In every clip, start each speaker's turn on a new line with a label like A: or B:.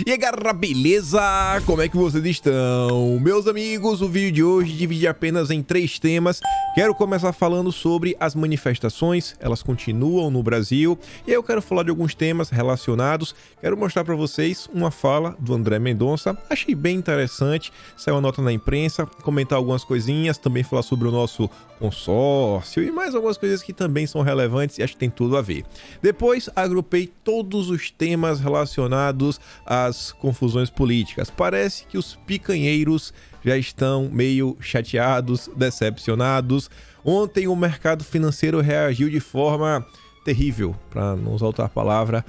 A: E aí galera, beleza? Como é que vocês estão? Meus amigos, o vídeo de hoje divide apenas em 3 temas. Quero começar falando sobre as manifestações, elas continuam no Brasil. E aí eu quero falar de alguns temas relacionados. Quero mostrar para vocês uma fala do André Mendonça. Achei bem interessante, saiu uma nota na imprensa, comentar algumas coisinhas, também falar sobre o nosso consórcio e mais algumas coisas que também são relevantes e acho que tem tudo a ver. Depois agrupei todos os temas relacionados às confusões políticas. Parece que os picanheiros já estão meio chateados, decepcionados. Ontem o mercado financeiro reagiu de forma terrível, para não usar outra palavra,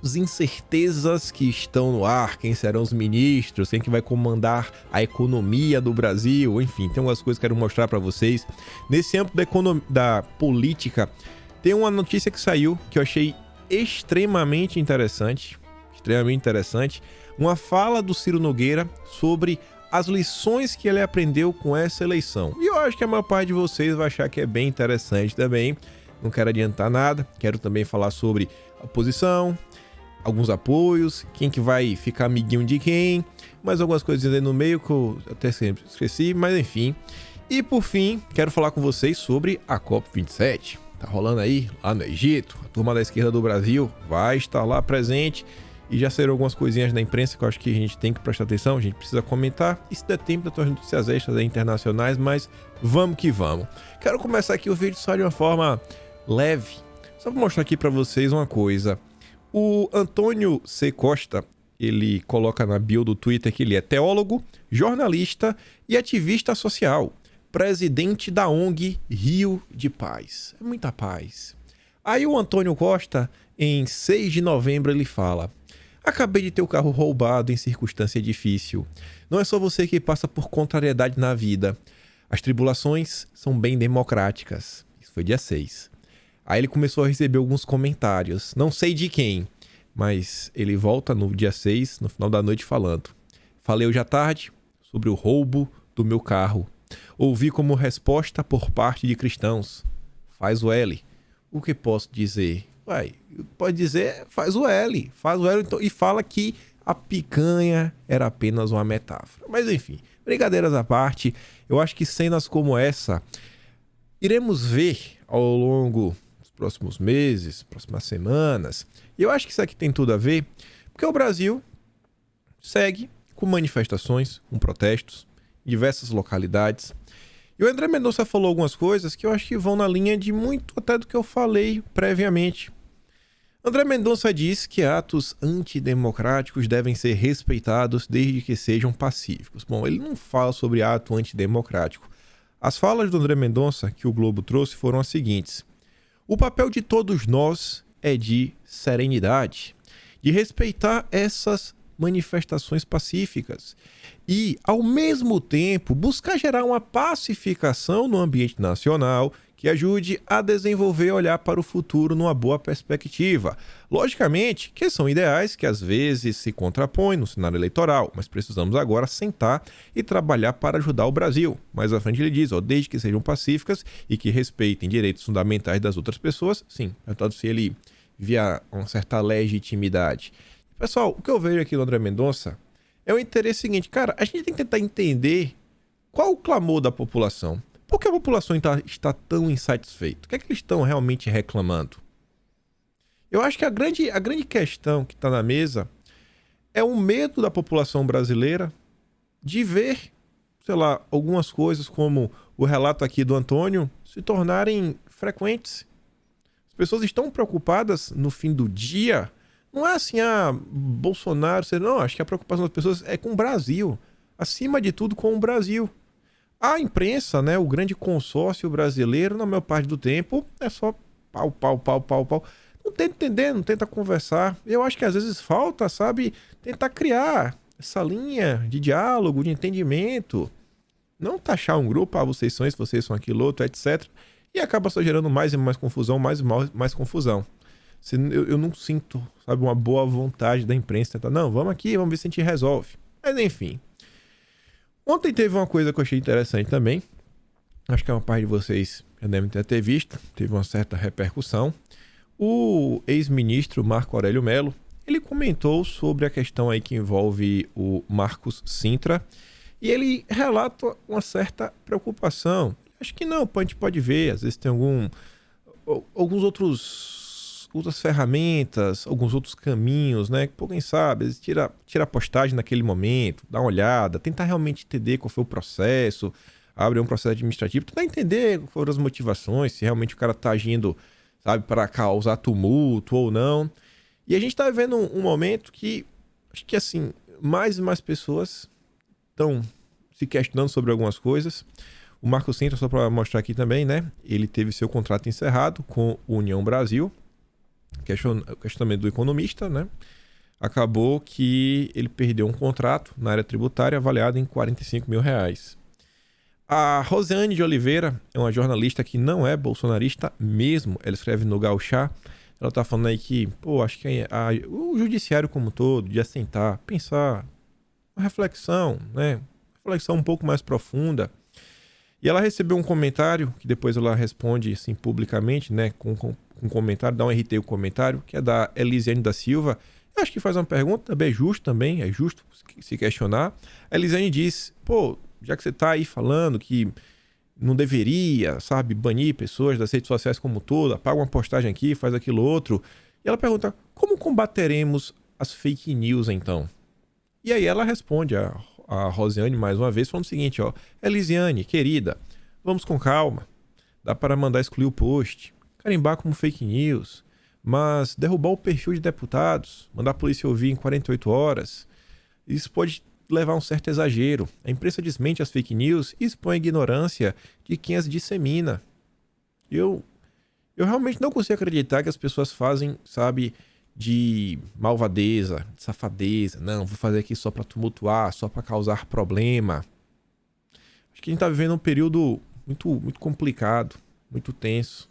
A: as incertezas que estão no ar, quem serão os ministros, quem que vai comandar a economia do Brasil, enfim, tem algumas coisas que eu quero mostrar para vocês. Nesse âmbito da política, tem uma notícia que saiu que eu achei extremamente interessante, uma fala do Ciro Nogueira sobre as lições que ele aprendeu com essa eleição. E eu acho que a maior parte de vocês vai achar que é bem interessante também. Não quero adiantar nada, quero também falar sobre a oposição, alguns apoios, quem que vai ficar amiguinho de quem, mais algumas coisas aí no meio que eu até sempre esqueci, mas enfim. E por fim, quero falar com vocês sobre a COP27. Tá rolando aí lá no Egito, a turma da esquerda do Brasil vai estar lá presente e já saíram algumas coisinhas na imprensa que eu acho que a gente tem que prestar atenção, a gente precisa comentar. E se der tempo, das notícias extras aí, internacionais, mas vamos que vamos. Quero começar aqui o vídeo só de uma forma leve, só para mostrar aqui para vocês uma coisa. O Antônio C. Costa, ele coloca na bio do Twitter que ele é teólogo, jornalista e ativista social, presidente da ONG Rio de Paz. É muita paz. Aí o Antônio Costa, em 6 de novembro, ele fala: acabei de ter o carro roubado em circunstância difícil. Não é só você que passa por contrariedade na vida. As tribulações são bem democráticas. Isso foi dia 6. Aí ele começou a receber alguns comentários. Não sei de quem, mas ele volta no dia 6, no final da noite, falando: falei hoje à tarde sobre o roubo do meu carro. Ouvi como resposta por parte de cristãos: faz o L. O que posso dizer? Uai, pode dizer, faz o L então, e fala que a picanha era apenas uma metáfora. Mas enfim, brincadeiras à parte, eu acho que cenas como essa iremos ver ao longo dos próximos meses, próximas semanas. E eu acho que isso aqui tem tudo a ver, porque o Brasil segue com manifestações, com protestos em diversas localidades. E o André Mendonça falou algumas coisas que eu acho que vão na linha de muito até do que eu falei previamente. André Mendonça diz que atos antidemocráticos devem ser respeitados desde que sejam pacíficos. Bom, ele não fala sobre ato antidemocrático. As falas do André Mendonça que o Globo trouxe foram as seguintes: o papel de todos nós é de serenidade, de respeitar essas manifestações pacíficas e, ao mesmo tempo, buscar gerar uma pacificação no ambiente nacional que ajude a desenvolver e olhar para o futuro numa boa perspectiva. Logicamente que são ideais que às vezes se contrapõem no cenário eleitoral, mas precisamos agora sentar e trabalhar para ajudar o Brasil. Mais à frente ele diz, desde que sejam pacíficas e que respeitem direitos fundamentais das outras pessoas, sim, tanto se ele via uma certa legitimidade. Pessoal, o que eu vejo aqui no André Mendonça é o interesse seguinte, cara, a gente tem que tentar entender qual o clamor da população. Por que a população está tão insatisfeita? O que é que eles estão realmente reclamando? Eu acho que a grande questão que está na mesa é o medo da população brasileira de ver, sei lá, algumas coisas como o relato aqui do Antônio se tornarem frequentes. As pessoas estão preocupadas no fim do dia. Não é assim, Bolsonaro, não, acho que a preocupação das pessoas é com o Brasil. Acima de tudo, com o Brasil. A imprensa, né, o grande consórcio brasileiro, na maior parte do tempo, é só pau. Não tenta entender, não tenta conversar. Eu acho que às vezes falta, sabe, tentar criar essa linha de diálogo, de entendimento. Não taxar um grupo, vocês são isso, vocês são aquilo outro, etc. E acaba só gerando mais e mais confusão, mais confusão. Eu não sinto, sabe, uma boa vontade da imprensa tentar, não, vamos aqui, vamos ver se a gente resolve. Mas enfim. Ontem teve uma coisa que eu achei interessante também. Acho que a maior parte de vocês já devem ter visto. Teve uma certa repercussão. O ex-ministro Marco Aurélio Mello, ele comentou sobre a questão aí que envolve o Marcos Sintra e ele relata uma certa preocupação. Acho que não, a gente pode ver, às vezes tem alguns outras ferramentas, alguns outros caminhos, né? Que quem sabe, às vezes tira a postagem naquele momento, dá uma olhada, tentar realmente entender qual foi o processo, abre um processo administrativo, tentar entender quais foram as motivações, se realmente o cara tá agindo, sabe, para causar tumulto ou não. E a gente tá vivendo um momento que, acho que assim, mais e mais pessoas estão se questionando sobre algumas coisas. O Marco Sintra, só para mostrar aqui também, né? Ele teve seu contrato encerrado com o União Brasil, questionamento do economista, né? Acabou que ele perdeu um contrato na área tributária avaliado em R$ 45 mil. A Rosiane de Oliveira é uma jornalista que não é bolsonarista mesmo. Ela escreve no Gauchá. Ela tá falando aí que, acho que o judiciário como um todo, de assentar, pensar, uma reflexão, né? Reflexão um pouco mais profunda. E ela recebeu um comentário, que depois ela responde assim publicamente, né? Com um comentário, dá um RT o comentário, que é da Elisiane da Silva. Eu acho que faz uma pergunta, também é justo se questionar. A Elisiane diz, já que você tá aí falando que não deveria, sabe, banir pessoas das redes sociais como um todo, apaga uma postagem aqui, faz aquilo outro. E ela pergunta, como combateremos as fake news então? E aí ela responde a Rosiane mais uma vez falando o seguinte, Elisiane, querida, vamos com calma. Dá para mandar excluir o post, carimbar como fake news, mas derrubar o perfil de deputados, mandar a polícia ouvir em 48 horas, isso pode levar a um certo exagero. A imprensa desmente as fake news e expõe a ignorância de quem as dissemina. Eu realmente não consigo acreditar que as pessoas fazem, sabe, de malvadeza, de safadeza. Não, vou fazer aqui só para tumultuar, só para causar problema. Acho que a gente tá vivendo um período muito, muito complicado, muito tenso.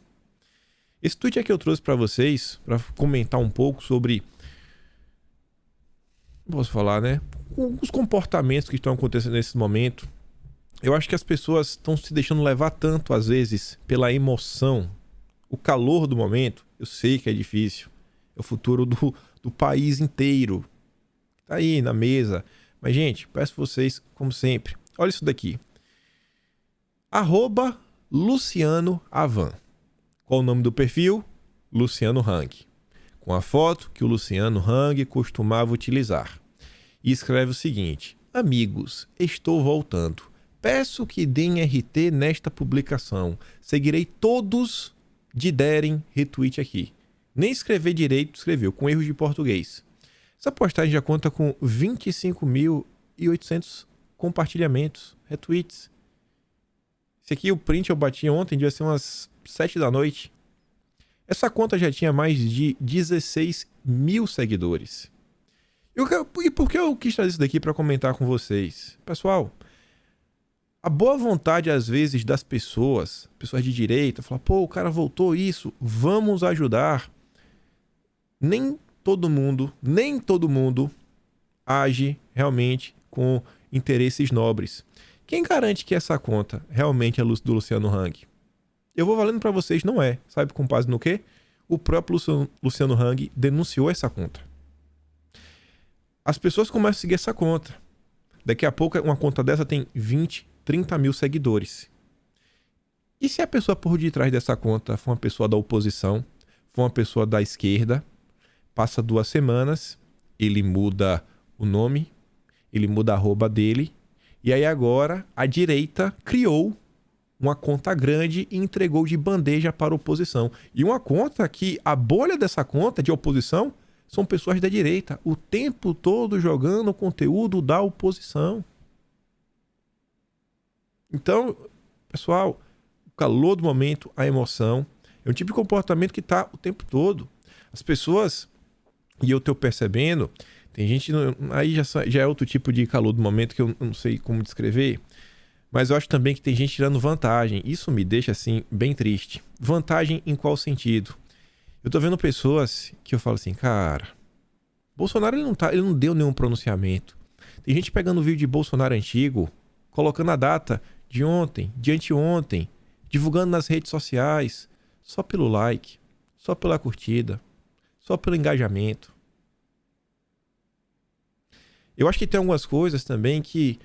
A: Esse tweet aqui eu trouxe para vocês, para comentar um pouco sobre, posso falar, né? Os comportamentos que estão acontecendo nesse momento. Eu acho que as pessoas estão se deixando levar tanto, às vezes, pela emoção, o calor do momento. Eu sei que é difícil. É o futuro do país inteiro. Tá aí na mesa. Mas, gente, peço vocês, como sempre, olha isso daqui. @Luciano Avan. Qual o nome do perfil? Luciano Hang. Com a foto que o Luciano Hang costumava utilizar. E escreve o seguinte: amigos, estou voltando. Peço que deem RT nesta publicação. Seguirei todos de derem retweet aqui. Nem escrever direito, escreveu, com erros de português. Essa postagem já conta com 25.800 compartilhamentos, retweets. Esse aqui, o print eu bati ontem, devia ser umas 7 da noite. Essa conta já tinha mais de 16 mil seguidores. E por que eu quis trazer isso daqui para comentar com vocês? Pessoal, a boa vontade, às vezes, das pessoas de direita, falar, o cara voltou isso, vamos ajudar. Nem todo mundo age realmente com interesses nobres. Quem garante que essa conta realmente é do Luciano Hang? Eu vou valendo para vocês, não é. Sabe com base no quê? O próprio Luciano Hang denunciou essa conta. As pessoas começam a seguir essa conta. Daqui a pouco uma conta dessa tem 20, 30 mil seguidores. E se a pessoa por detrás dessa conta for uma pessoa da oposição, for uma pessoa da esquerda, passa 2 semanas, ele muda o nome, ele muda a arroba dele, e aí agora a direita criou uma conta grande e entregou de bandeja para a oposição. E uma conta que a bolha dessa conta de oposição são pessoas da direita, o tempo todo jogando conteúdo da oposição. Então, pessoal, o calor do momento, a emoção, é um tipo de comportamento que está o tempo todo. As pessoas, e eu estou percebendo, tem gente, aí já é outro tipo de calor do momento que eu não sei como descrever, mas eu acho também que tem gente tirando vantagem. Isso me deixa, assim, bem triste. Vantagem em qual sentido? Eu tô vendo pessoas que eu falo assim, cara, Bolsonaro ele não deu nenhum pronunciamento. Tem gente pegando o vídeo de Bolsonaro antigo, colocando a data de ontem, de anteontem, divulgando nas redes sociais, só pelo like, só pela curtida, só pelo engajamento. Eu acho que tem algumas coisas também que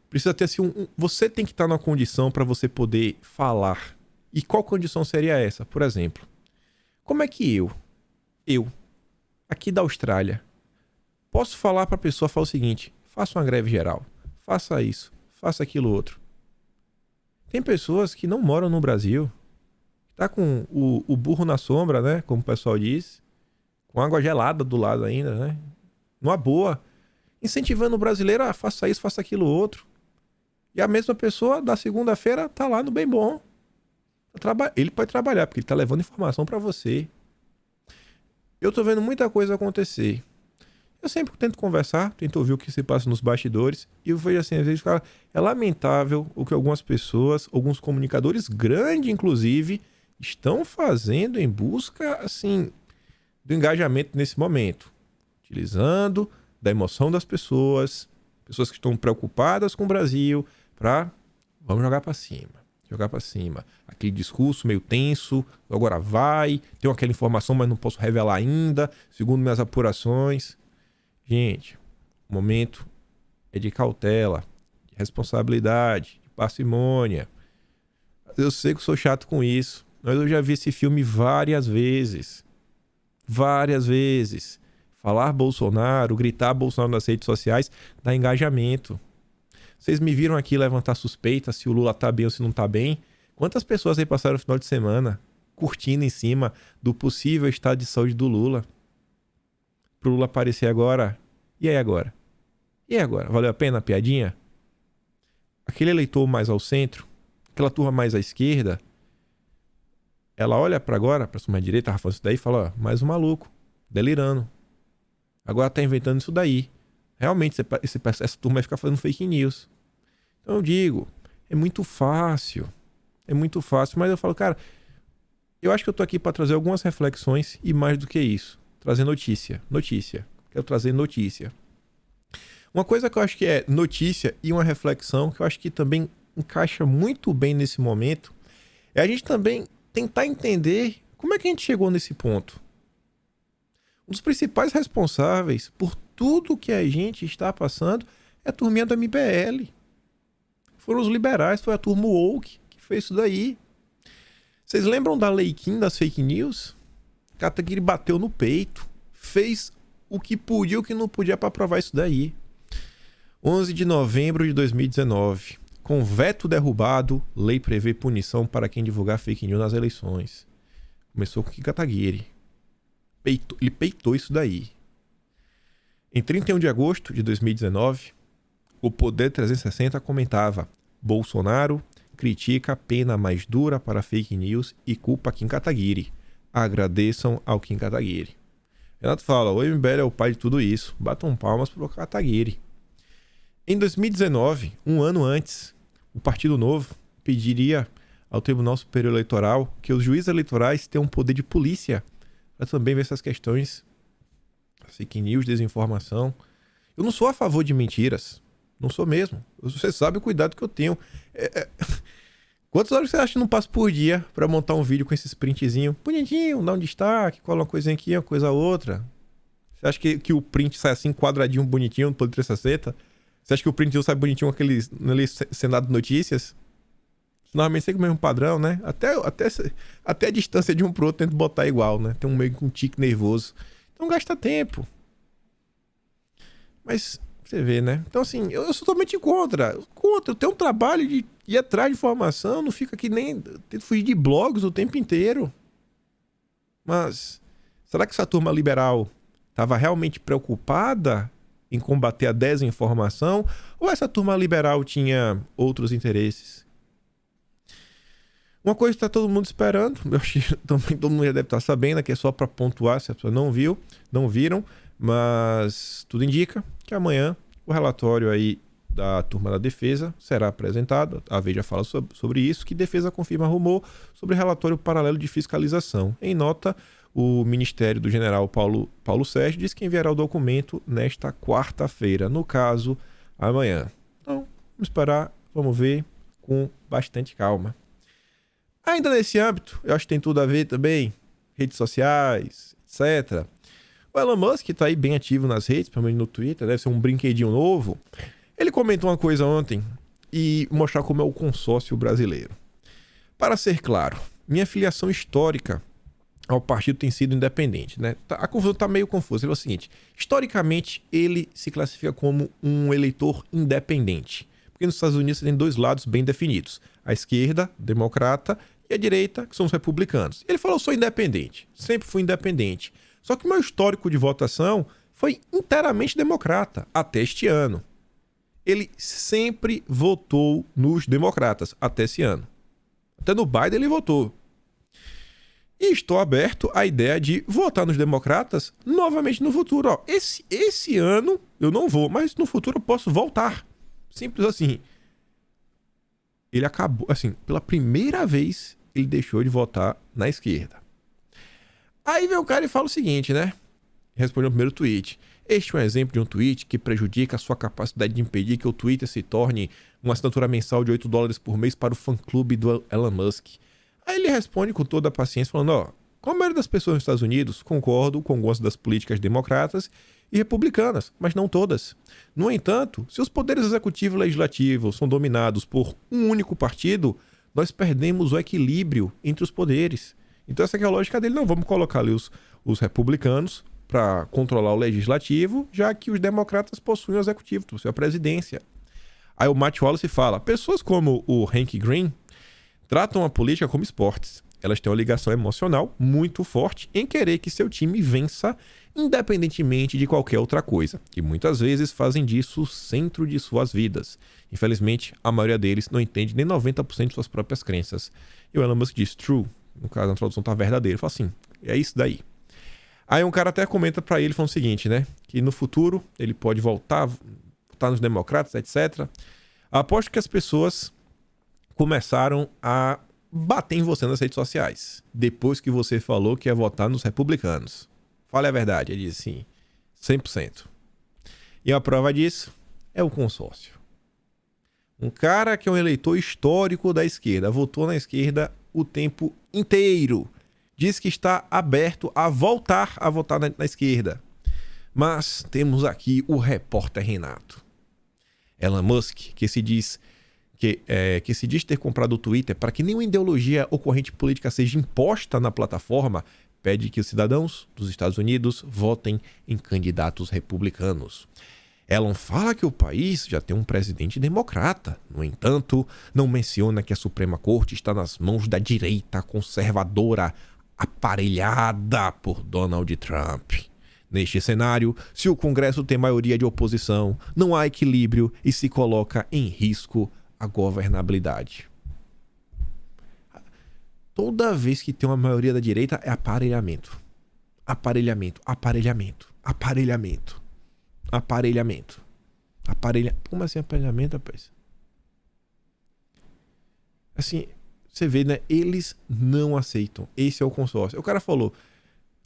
A: precisa ter assim, você tem que estar numa condição para você poder falar. E qual condição seria essa? Por exemplo, como é que eu, aqui da Austrália, posso falar para a pessoa, falar o seguinte: faça uma greve geral, faça isso, faça aquilo outro. Tem pessoas que não moram no Brasil, tá com o burro na sombra, né? Como o pessoal diz, com água gelada do lado ainda, né? Numa boa, incentivando o brasileiro a faça isso, faça aquilo outro. E a mesma pessoa da segunda-feira tá lá no bem bom. Ele pode trabalhar, porque ele tá levando informação para você. Eu tô vendo muita coisa acontecer. Eu sempre tento conversar, tento ouvir o que se passa nos bastidores. E eu vejo assim, às vezes, cara, é lamentável o que algumas pessoas, alguns comunicadores grandes, inclusive, estão fazendo em busca, assim, do engajamento nesse momento. Utilizando da emoção das pessoas que estão preocupadas com o Brasil, vamos jogar para cima. Jogar para cima. Aquele discurso meio tenso, agora vai, tenho aquela informação, mas não posso revelar ainda, segundo minhas apurações. Gente, o momento é de cautela, de responsabilidade, de parcimônia. Eu sei que sou chato com isso, mas eu já vi esse filme várias vezes. Várias vezes. Falar Bolsonaro, gritar Bolsonaro nas redes sociais, dá engajamento. Vocês me viram aqui levantar suspeita se o Lula tá bem ou se não tá bem. Quantas pessoas aí passaram o final de semana curtindo em cima do possível estado de saúde do Lula? Pro Lula aparecer agora. E aí agora? E aí agora? Valeu a pena a piadinha? Aquele eleitor mais ao centro, aquela turma mais à esquerda, ela olha para agora, pra sua direita, Rafa, isso daí e fala, ó, mais um maluco, delirando. Agora tá inventando isso daí. Realmente, essa turma vai ficar fazendo fake news. Então eu digo, é muito fácil, mas eu falo, cara, eu acho que eu tô aqui para trazer algumas reflexões e mais do que isso, trazer notícia. Quero trazer notícia. Uma coisa que eu acho que é notícia e uma reflexão que eu acho que também encaixa muito bem nesse momento é a gente também tentar entender como é que a gente chegou nesse ponto. Um dos principais responsáveis por tudo que a gente está passando é a turminha do MBL. Foram os liberais, foi a turma woke que fez isso daí. Vocês lembram da Lei Kim das fake news? Kataguiri bateu no peito, fez o que podia e o que não podia para aprovar isso daí. 11 de novembro de 2019. Com veto derrubado, lei prevê punição para quem divulgar fake news nas eleições. Começou com o Kataguiri. Ele peitou isso daí. Em 31 de agosto de 2019, o Poder 360 comentava: Bolsonaro critica a pena mais dura para fake news e culpa Kim Kataguiri. Agradeçam ao Kim Kataguiri. Renato fala, o MBL é o pai de tudo isso. Batam palmas para o Kataguiri. Em 2019, um ano antes, o Partido Novo pediria ao Tribunal Superior Eleitoral que os juízes eleitorais tenham poder de polícia para também ver essas questões, fake news, desinformação. Eu não sou a favor de mentiras. Não sou mesmo. Você sabe o cuidado que eu tenho. Quantas horas você acha que não passo por dia para montar um vídeo com esses printzinhos? Bonitinho, dá um destaque, cola uma coisinha aqui, uma coisa outra. Você acha que o print sai assim, quadradinho, bonitinho, no Poder 360? Você acha que o print sai bonitinho com aquele Senado de Notícias? Normalmente segue o mesmo padrão, né? Até a distância de um pro outro tento botar igual, né? Tem meio que um tique nervoso. Então gasta tempo. Mas você vê, né? Então assim, eu sou totalmente contra. Eu tenho um trabalho de ir atrás de informação, não fica aqui nem... Tento fugir de blogs o tempo inteiro. Mas será que essa turma liberal estava realmente preocupada em combater a desinformação? Ou essa turma liberal tinha outros interesses? Uma coisa que está todo mundo esperando, eu acho que também todo mundo já deve estar sabendo, que é só para pontuar se a pessoa não viram, mas tudo indica que amanhã o relatório aí da turma da defesa será apresentado. A Veja fala sobre isso, que defesa confirma rumor sobre relatório paralelo de fiscalização. Em nota, o Ministério do General Paulo Sérgio diz que enviará o documento nesta quarta-feira, no caso, amanhã. Então, vamos esperar, vamos ver com bastante calma. Ainda nesse âmbito, eu acho que tem tudo a ver também, redes sociais, etc. O Elon Musk tá aí bem ativo nas redes, pelo menos no Twitter, deve ser um brinquedinho novo. Ele comentou uma coisa ontem e mostrar como é o consórcio brasileiro. Para ser claro, minha filiação histórica ao partido tem sido independente, né? A confusão tá meio confusa. Ele é o seguinte, historicamente ele se classifica como um eleitor independente. Porque nos Estados Unidos você tem dois lados bem definidos. A esquerda, democrata, e a direita, que são os republicanos. Ele falou, eu sou independente, sempre fui independente. Só que o meu histórico de votação foi inteiramente democrata, até este ano. Ele sempre votou nos democratas, até esse ano. Até no Biden ele votou. E estou aberto à ideia de votar nos democratas novamente no futuro. Ó, esse ano eu não vou, mas no futuro eu posso voltar. Simples assim. Ele acabou, assim, pela primeira vez ele deixou de votar na esquerda. Aí vem o cara e fala o seguinte, né? Respondeu o primeiro tweet. Este é um exemplo de um tweet que prejudica a sua capacidade de impedir que o Twitter se torne uma assinatura mensal de $8 por mês para o fã-clube do Elon Musk. Aí ele responde com toda a paciência, falando, ó, como a maioria das pessoas nos Estados Unidos, concordo com algumas das políticas democratas e republicanas, mas não todas. No entanto, se os poderes executivo e legislativo são dominados por um único partido, nós perdemos o equilíbrio entre os poderes. Então essa aqui é a lógica dele, não, vamos colocar ali os republicanos para controlar o legislativo, já que os democratas possuem o executivo, possuem a presidência. Aí o Matt Wallace fala, pessoas como o Hank Green tratam a política como esportes. Elas têm uma ligação emocional muito forte em querer que seu time vença independentemente de qualquer outra coisa. E muitas vezes fazem disso o centro de suas vidas. Infelizmente, a maioria deles não entende nem 90% de suas próprias crenças. E o Elon Musk diz, true. No caso, a tradução tá verdadeira. Ele fala assim, é isso daí. Aí um cara até comenta pra ele, falando o seguinte, né? Que no futuro ele pode votar nos democratas, etc. Aposto que as pessoas começaram a bater em você nas redes sociais, depois que você falou que ia votar nos republicanos. Fale a verdade, ele diz assim, 100%. E a prova disso é o consórcio. Um cara que é um eleitor histórico da esquerda, votou na esquerda o tempo inteiro, diz que está aberto a voltar a votar na esquerda. Mas temos aqui o repórter Renato. Elon Musk, que se diz ter comprado o Twitter para que nenhuma ideologia ou corrente política seja imposta na plataforma, pede que os cidadãos dos Estados Unidos votem em candidatos republicanos. Elon fala que o país já tem um presidente democrata. No entanto, não menciona que a Suprema Corte está nas mãos da direita conservadora aparelhada por Donald Trump. Neste cenário, se o Congresso tem maioria de oposição, não há equilíbrio e se coloca em risco a governabilidade. Toda vez que tem uma maioria da direita é aparelhamento. Aparelhamento, aparelhamento, aparelhamento, aparelhamento. Como assim aparelhamento, rapaz? Assim, você vê, né? Eles não aceitam. Esse é o consórcio. O cara falou,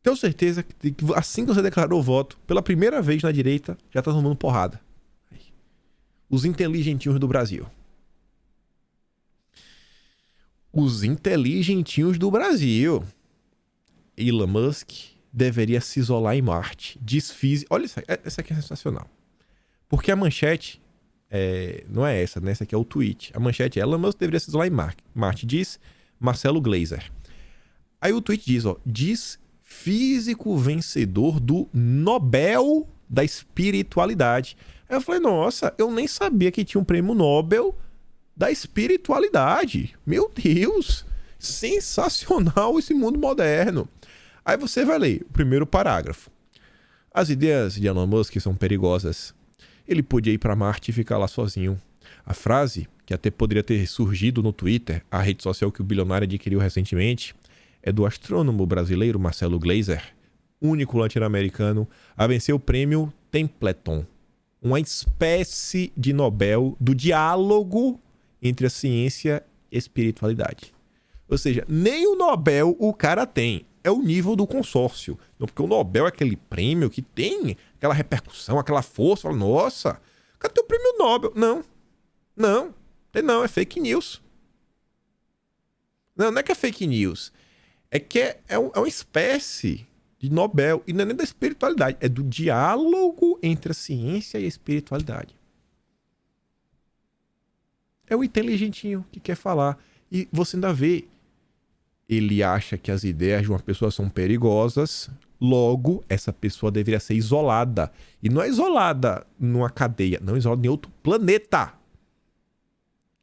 A: tenho certeza que assim que você declarou o voto, pela primeira vez na direita, já tá tomando porrada. Os inteligentinhos do Brasil. Os inteligentinhos do Brasil. Elon Musk deveria se isolar em Marte. Olha isso, essa aqui é sensacional. Porque a manchete não é essa, né? Essa aqui é o tweet. A manchete é Elon Musk deveria se isolar em Marte, diz Marcelo Gleiser. Aí o tweet diz, ó, diz físico vencedor do Nobel da Espiritualidade. Aí eu falei, nossa, eu nem sabia que tinha um prêmio Nobel da espiritualidade. Meu Deus! Sensacional esse mundo moderno. Aí você vai ler o primeiro parágrafo. As ideias de Elon Musk são perigosas. Ele podia ir para Marte e ficar lá sozinho. A frase, que até poderia ter surgido no Twitter, a rede social que o bilionário adquiriu recentemente, é do astrônomo brasileiro Marcelo Gleiser, único latino-americano a vencer o prêmio Templeton, uma espécie de Nobel do diálogo entre a ciência e a espiritualidade. Ou seja, nem o Nobel o cara tem. É o nível do consórcio. Não, porque o Nobel é aquele prêmio que tem aquela repercussão, aquela força. Fala, nossa, cadê o prêmio Nobel? Não, é fake news. Não é que é fake news. É que é uma espécie de Nobel. E não é nem da espiritualidade, é do diálogo entre a ciência e a espiritualidade. É o inteligentinho que quer falar. E você ainda vê, ele acha que as ideias de uma pessoa são perigosas, logo essa pessoa deveria ser isolada. E não é isolada numa cadeia, não é isolada em outro planeta.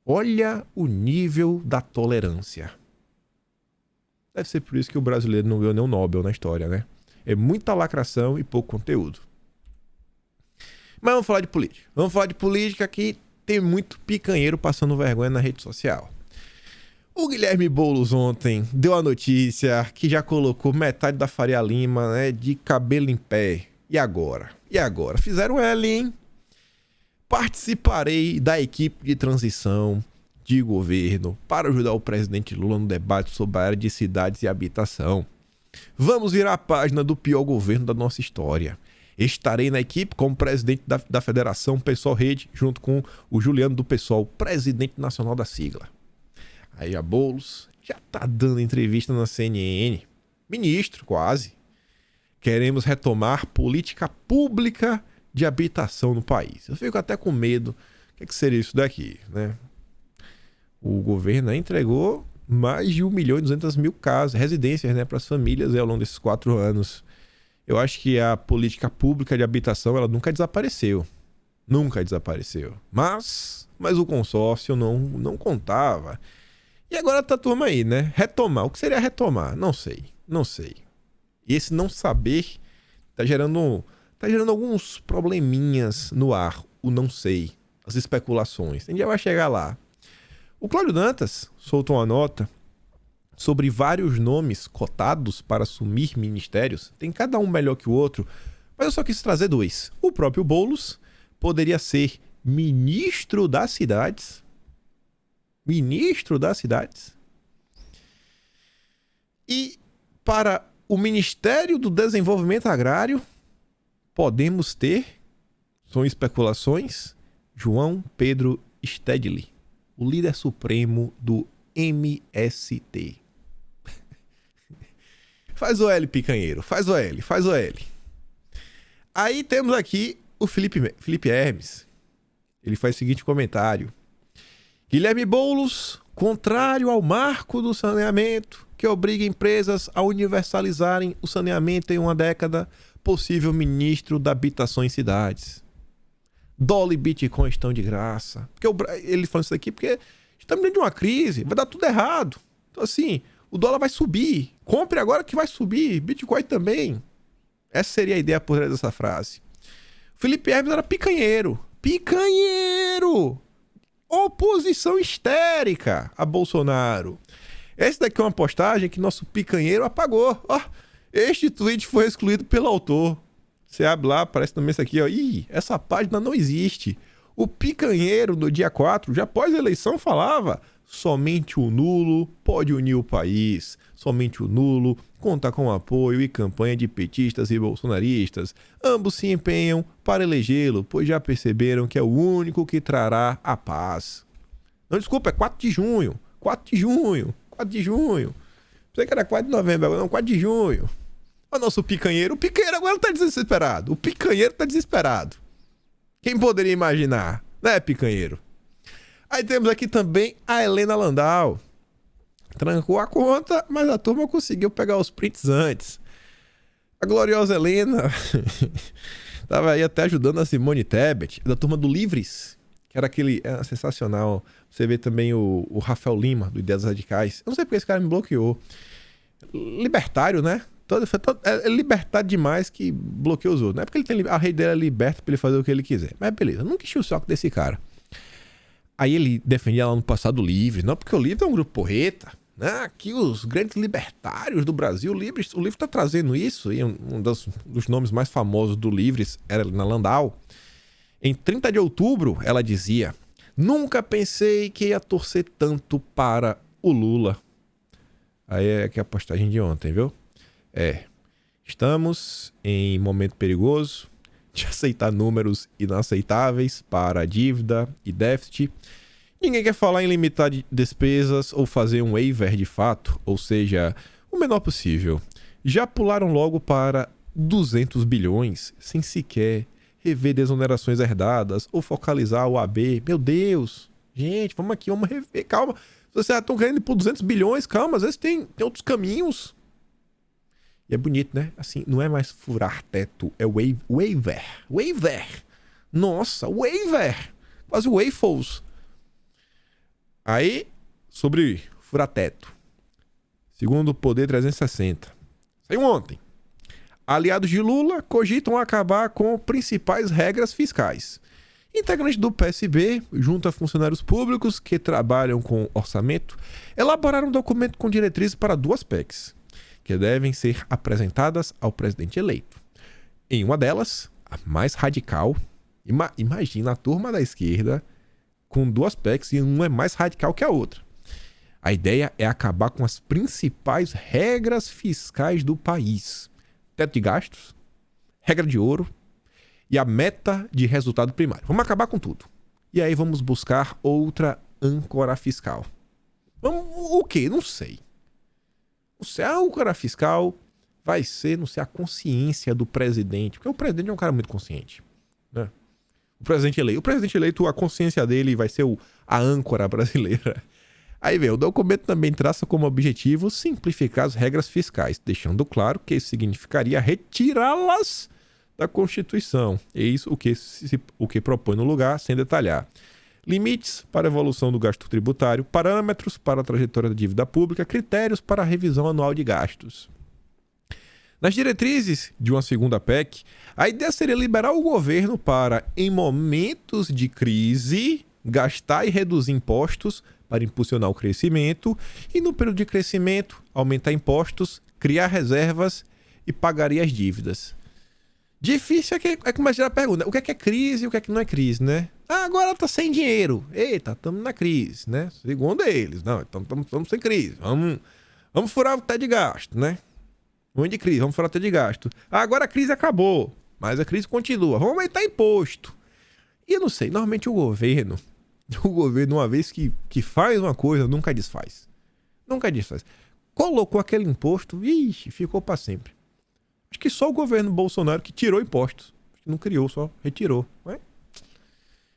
A: Olha o nível da tolerância. Deve ser por isso que o brasileiro não ganhou nenhum Nobel na história, né? É muita lacração e pouco conteúdo. Mas vamos falar de política. Vamos falar de política que tem muito picanheiro passando vergonha na rede social. O Guilherme Boulos ontem deu a notícia que já colocou metade da Faria Lima, né, de cabelo em pé. E agora? E agora? Fizeram ela, hein? Participarei da equipe de transição de governo para ajudar o presidente Lula no debate sobre a área de cidades e habitação. Vamos virar a página do pior governo da nossa história. Estarei na equipe como presidente da Federação PSOL Rede, junto com o Juliano do PSOL, presidente nacional da sigla. Aí a Boulos já tá dando entrevista na CNN. Ministro, quase. Queremos retomar política pública de habitação no país. Eu fico até com medo. O que seria isso daqui, né? O governo entregou mais de 1.200.000 casas, residências, né, para as famílias ao longo desses 4 anos. Eu acho que a política pública de habitação ela nunca desapareceu. Nunca desapareceu. Mas o consórcio não contava. E agora tá a turma aí, né? Retomar. O que seria retomar? Não sei. Não sei. E esse não saber tá gerando alguns probleminhas no ar. O não sei. As especulações. A gente já vai chegar lá. O Cláudio Dantas soltou uma nota sobre vários nomes cotados para assumir ministérios. Tem cada um melhor que o outro, mas eu só quis trazer 2. O próprio Boulos poderia ser ministro das cidades. Ministro das cidades. E para o Ministério do Desenvolvimento Agrário, podemos ter, são especulações, João Pedro Stedley, o líder supremo do MST. Faz o L, picanheiro. Faz o L. Aí temos aqui o Felipe Hermes. Ele faz o seguinte comentário. Guilherme Boulos, contrário ao marco do saneamento, que obriga empresas a universalizarem o saneamento em uma década, possível ministro da habitação em cidades. Dólar e Bitcoin estão de graça. Ele falando isso aqui porque estamos dentro de uma crise, vai dar tudo errado. Então assim, o dólar vai subir. Compre agora que vai subir. Bitcoin também. Essa seria a ideia por trás dessa frase. Felipe Hermes era picanheiro. Picanheiro! Oposição histérica a Bolsonaro. Essa daqui é uma postagem que nosso picanheiro apagou. Este tweet foi excluído pelo autor. Você abre lá, aparece também isso aqui, ó. Ih, essa página não existe. O picanheiro do dia 4, já após a eleição, falava: somente o nulo pode unir o país. Somente o nulo conta com o apoio e campanha de petistas e bolsonaristas. Ambos se empenham para elegê-lo, pois já perceberam que é o único que trará a paz. Não, desculpa, é 4 de junho. 4 de junho. 4 de junho. Pensei que era 4 de novembro, agora não, 4 de junho. O nosso picanheiro. O picanheiro agora tá desesperado. O picanheiro tá desesperado. Quem poderia imaginar? Né, picanheiro? Aí temos aqui também a Helena Landau. Trancou a conta, mas a turma conseguiu pegar os prints antes. A gloriosa Helena tava aí até ajudando a Simone Tebet, da turma do Livres, que era aquele... É sensacional. Você vê também o Rafael Lima, do Ideias Radicais. Eu não sei porque esse cara me bloqueou. Libertário, né? É libertário demais que bloqueia os outros. Não é porque ele tem a rede dele é liberta pra ele fazer o que ele quiser. Mas beleza, eu nunca enchi o saco desse cara. Aí ele defendia lá no passado o Livre. Não, porque o Livre é um grupo porreta. Né? Aqui os grandes libertários do Brasil. O Livre tá trazendo isso. E um dos nomes mais famosos do Livres era na Landau. Em 30 de outubro, ela dizia: nunca pensei que ia torcer tanto para o Lula. Aí é que a postagem de ontem, viu? Estamos em momento perigoso de aceitar números inaceitáveis para dívida e déficit. Ninguém quer falar em limitar despesas ou fazer um waiver de fato, ou seja, o menor possível. já pularam logo para 200 bilhões, sem sequer rever desonerações herdadas ou focalizar o AB. Meu Deus, gente, vamos aqui, vamos rever, calma. Vocês estão querendo ir por 200 bilhões, calma, às vezes tem outros caminhos. E é bonito, né? Assim, não é mais furar teto, é waiver. Waiver. Nossa, waiver. Quase waffles. Aí, sobre furar teto. Segundo o Poder 360. Saiu ontem. Aliados de Lula cogitam acabar com principais regras fiscais. Integrantes do PSB, junto a funcionários públicos que trabalham com orçamento, elaboraram um documento com diretrizes para 2 PECs, que devem ser apresentadas ao presidente eleito. Em uma delas, a mais radical, imagina a turma da esquerda com 2 PECs e uma é mais radical que a outra. A ideia é acabar com as principais regras fiscais do país. Teto de gastos, regra de ouro e a meta de resultado primário. Vamos acabar com tudo. E aí vamos buscar outra âncora fiscal. O quê? Não sei. Se a âncora fiscal vai ser, não sei, a consciência do presidente. Porque o presidente é um cara muito consciente, né? O presidente eleito, a consciência dele vai ser a âncora brasileira. Aí vem, o documento também traça como objetivo simplificar as regras fiscais, deixando claro que isso significaria retirá-las da Constituição. É isso o que propõe no lugar, sem detalhar. Limites para a evolução do gasto tributário, parâmetros para a trajetória da dívida pública, critérios para a revisão anual de gastos. Nas diretrizes de uma segunda PEC, a ideia seria liberar o governo para, em momentos de crise, gastar e reduzir impostos para impulsionar o crescimento e, no período de crescimento, aumentar impostos, criar reservas e pagaria as dívidas. Difícil é começar a pergunta, o que é crise e o que não é crise, né? Ah, agora tá sem dinheiro. Eita, estamos na crise, né? Segundo eles, não, então estamos sem crise. Vamos furar o teto de gasto, né? Vamos de crise, vamos furar o teto de gasto. Ah, agora a crise acabou, mas a crise continua. Vamos aumentar imposto. E eu não sei, normalmente o governo, uma vez que faz uma coisa, nunca desfaz. Nunca desfaz. Colocou aquele imposto, ficou para sempre. Acho que só o governo Bolsonaro que tirou impostos. Não criou, só retirou. Não é?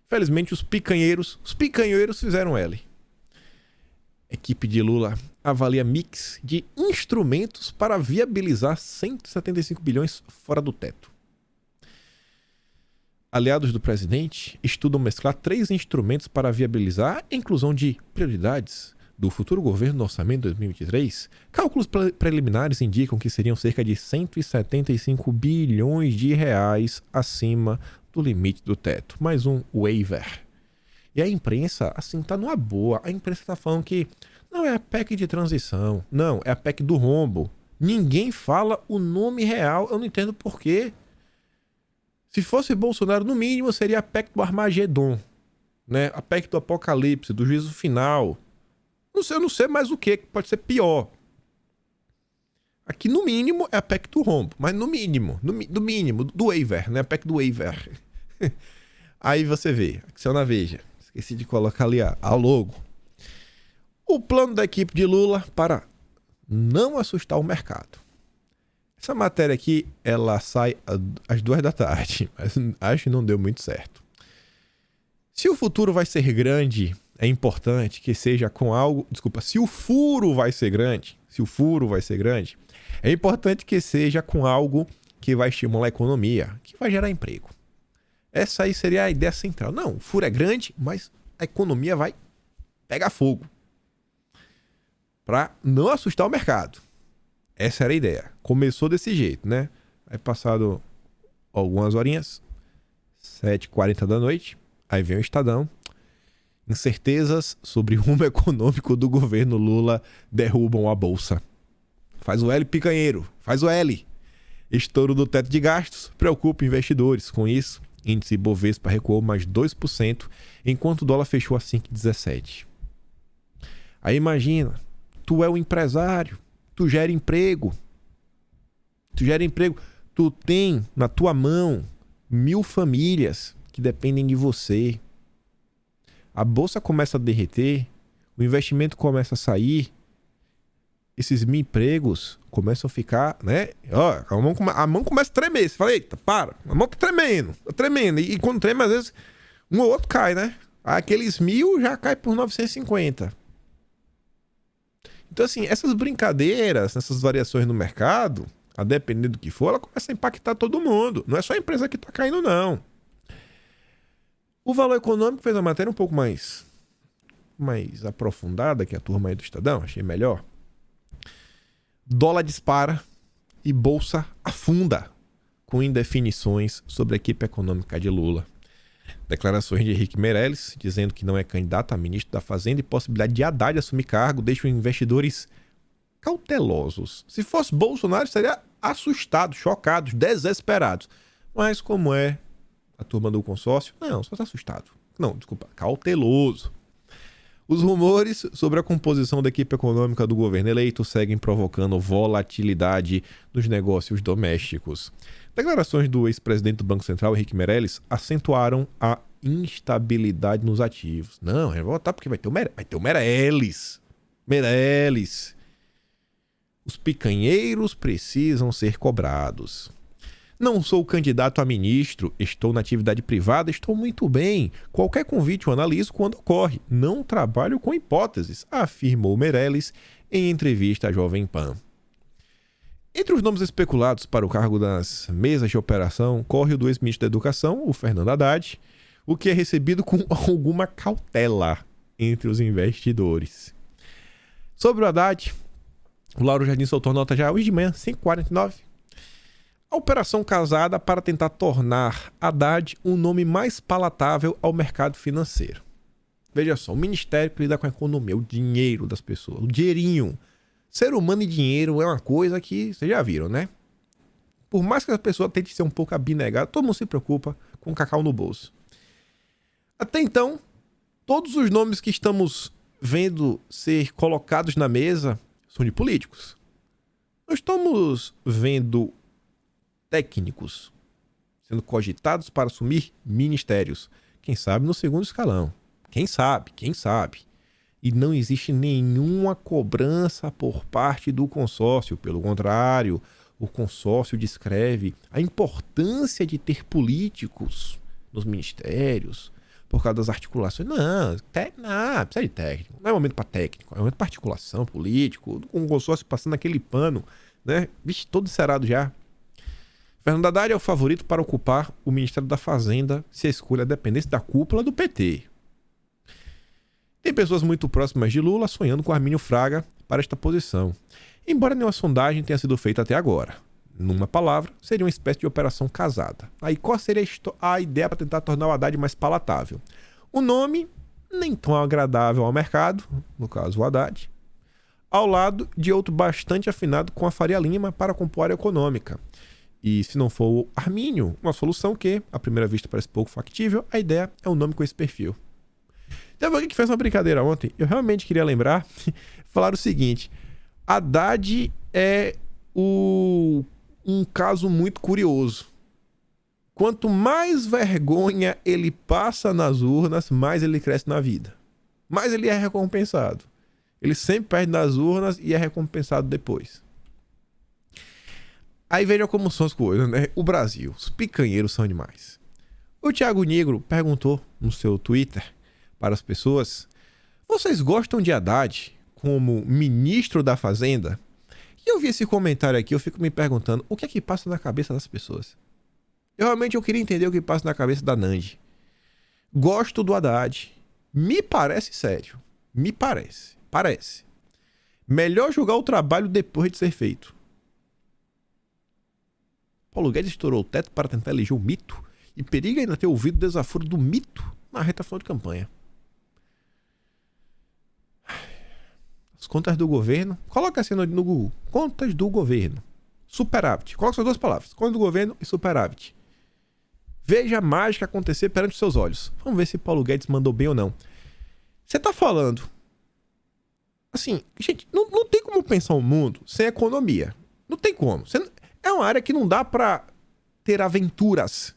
A: Infelizmente, os picanheiros fizeram L. Equipe de Lula avalia mix de instrumentos para viabilizar 175 bilhões fora do teto. Aliados do presidente estudam mesclar 3 instrumentos para viabilizar a inclusão de prioridades do futuro governo no orçamento de 2023. Cálculos preliminares indicam que seriam cerca de 175 bilhões de reais acima do limite do teto. Mais um waiver. E a imprensa, assim, tá numa boa. A imprensa tá falando que não é a PEC de transição, não, é a PEC do rombo. Ninguém fala o nome real, eu não entendo por quê. Se fosse Bolsonaro, no mínimo, seria a PEC do Armagedon, né? A PEC do Apocalipse, do juízo final. Eu não sei mais o que pode ser pior. Aqui, no mínimo, é a PEC do rombo. Mas no mínimo, do waiver, né? A PEC do waiver. Aí você vê, aqui só na Veja. Esqueci de colocar ali a logo. O plano da equipe de Lula para não assustar o mercado. Essa matéria aqui, ela sai às 2 da tarde, mas acho que não deu muito certo. Se o futuro vai ser grande, é importante que seja com algo... Desculpa, se o furo vai ser grande, é importante que seja com algo que vai estimular a economia, que vai gerar emprego. Essa aí seria a ideia central. Não, o furo é grande, mas a economia vai pegar fogo. Para não assustar o mercado. Essa era a ideia. Começou desse jeito, né? Aí passado algumas horinhas, 7h40 da noite, aí vem o Estadão. Incertezas sobre o rumo econômico do governo Lula derrubam a bolsa. Faz o L, picanheiro. Faz o L. Estouro do teto de gastos preocupa investidores. Com isso, índice Bovespa recuou mais 2%, enquanto o dólar fechou a 5,17. Aí imagina, tu é o empresário, tu gera emprego, tu tem na tua mão 1.000 famílias que dependem de você. A bolsa começa a derreter, o investimento começa a sair, esses mil empregos começam a ficar, né? Ó, a mão começa a tremer. Você fala, eita, para, a mão tá tremendo, tá tremendo. E quando treme, às vezes, um ou outro cai, né? Aqueles 1.000 já cai por 950. Então, assim, essas brincadeiras, essas variações no mercado, a depender do que for, ela começa a impactar todo mundo. Não é só a empresa que tá caindo, não. O Valor Econômico fez a matéria um pouco mais aprofundada que a turma aí do Estadão, achei melhor. Dólar dispara e bolsa afunda, com indefinições sobre a equipe econômica de Lula. Declarações de Henrique Meirelles, dizendo que não é candidato a ministro da Fazenda e possibilidade de Haddad assumir cargo, deixam investidores cautelosos. Se fosse Bolsonaro, estaria assustados, chocados, desesperados. Mas como é a turma do consórcio, não, só está assustado. Não, desculpa, cauteloso. Os rumores sobre a composição da equipe econômica do governo eleito seguem provocando volatilidade nos negócios domésticos. Declarações do ex-presidente do Banco Central, Henrique Meirelles, acentuaram a instabilidade nos ativos. Não, vai voltar porque vai ter o Meirelles. Meirelles. Os picanheiros precisam ser cobrados. Não sou candidato a ministro, estou na atividade privada, estou muito bem. Qualquer convite eu analiso quando ocorre. Não trabalho com hipóteses, afirmou Meirelles em entrevista à Jovem Pan. Entre os nomes especulados para o cargo das mesas de operação, corre o do ex-ministro da Educação, o Fernando Haddad, o que é recebido com alguma cautela entre os investidores. Sobre o Haddad, o Lauro Jardim soltou nota já hoje de manhã, 5h49. A operação casada para tentar tornar Haddad um nome mais palatável ao mercado financeiro. Veja só, o ministério que lida com a economia, o dinheiro das pessoas, o dinheirinho. Ser humano e dinheiro é uma coisa que vocês já viram, né? Por mais que a pessoa tente ser um pouco abnegada, todo mundo se preocupa com o cacau no bolso. Até então, todos os nomes que estamos vendo ser colocados na mesa são de políticos. Nós estamos vendo técnicos sendo cogitados para assumir ministérios. Quem sabe no segundo escalão. Quem sabe. E não existe nenhuma cobrança por parte do consórcio. Pelo contrário, o consórcio descreve a importância de ter políticos nos ministérios por causa das articulações. Não, precisa de técnico. Não é momento para técnico, é momento para articulação, político, com o consórcio passando aquele pano, né? Vixe, todo encerado já. Fernando Haddad é o favorito para ocupar o Ministério da Fazenda se a escolha dependesse da cúpula do PT. Tem pessoas muito próximas de Lula sonhando com Armínio Fraga para esta posição, embora nenhuma sondagem tenha sido feita até agora. Numa palavra, seria uma espécie de operação casada. Aí qual seria a ideia para tentar tornar o Haddad mais palatável? O nome nem tão agradável ao mercado, no caso o Haddad, ao lado de outro bastante afinado com a Faria Lima para compor a área econômica. E se não for o Armínio, uma solução que, à primeira vista, parece pouco factível, a ideia é um nome com esse perfil. Teve alguém que fez uma brincadeira ontem, eu realmente queria lembrar, falar o seguinte: Haddad é um caso muito curioso. Quanto mais vergonha ele passa nas urnas, mais ele cresce na vida. Mais ele é recompensado. Ele sempre perde nas urnas e é recompensado depois. Aí veja como são as coisas, né? O Brasil, os picanheiros são demais. O Thiago Negro perguntou no seu Twitter para as pessoas: vocês gostam de Haddad como ministro da Fazenda? E eu vi esse comentário aqui, eu fico me perguntando o que é que passa na cabeça das pessoas. Eu queria entender o que passa na cabeça da Nandi. Gosto do Haddad. Me parece sério. Me parece. Parece. Melhor julgar o trabalho depois de ser feito. Paulo Guedes estourou o teto para tentar eleger o mito e periga ainda ter ouvido o desaforo do mito na reta final de campanha. As contas do governo. Coloca assim no Google. Contas do governo. Superávit. Coloca essas duas palavras. Contas do governo e superávit. Veja a mágica acontecer perante os seus olhos. Vamos ver se Paulo Guedes mandou bem ou não. Você tá falando... Assim, gente, não tem como pensar um mundo sem economia. Não tem como. É uma área que não dá pra ter aventuras.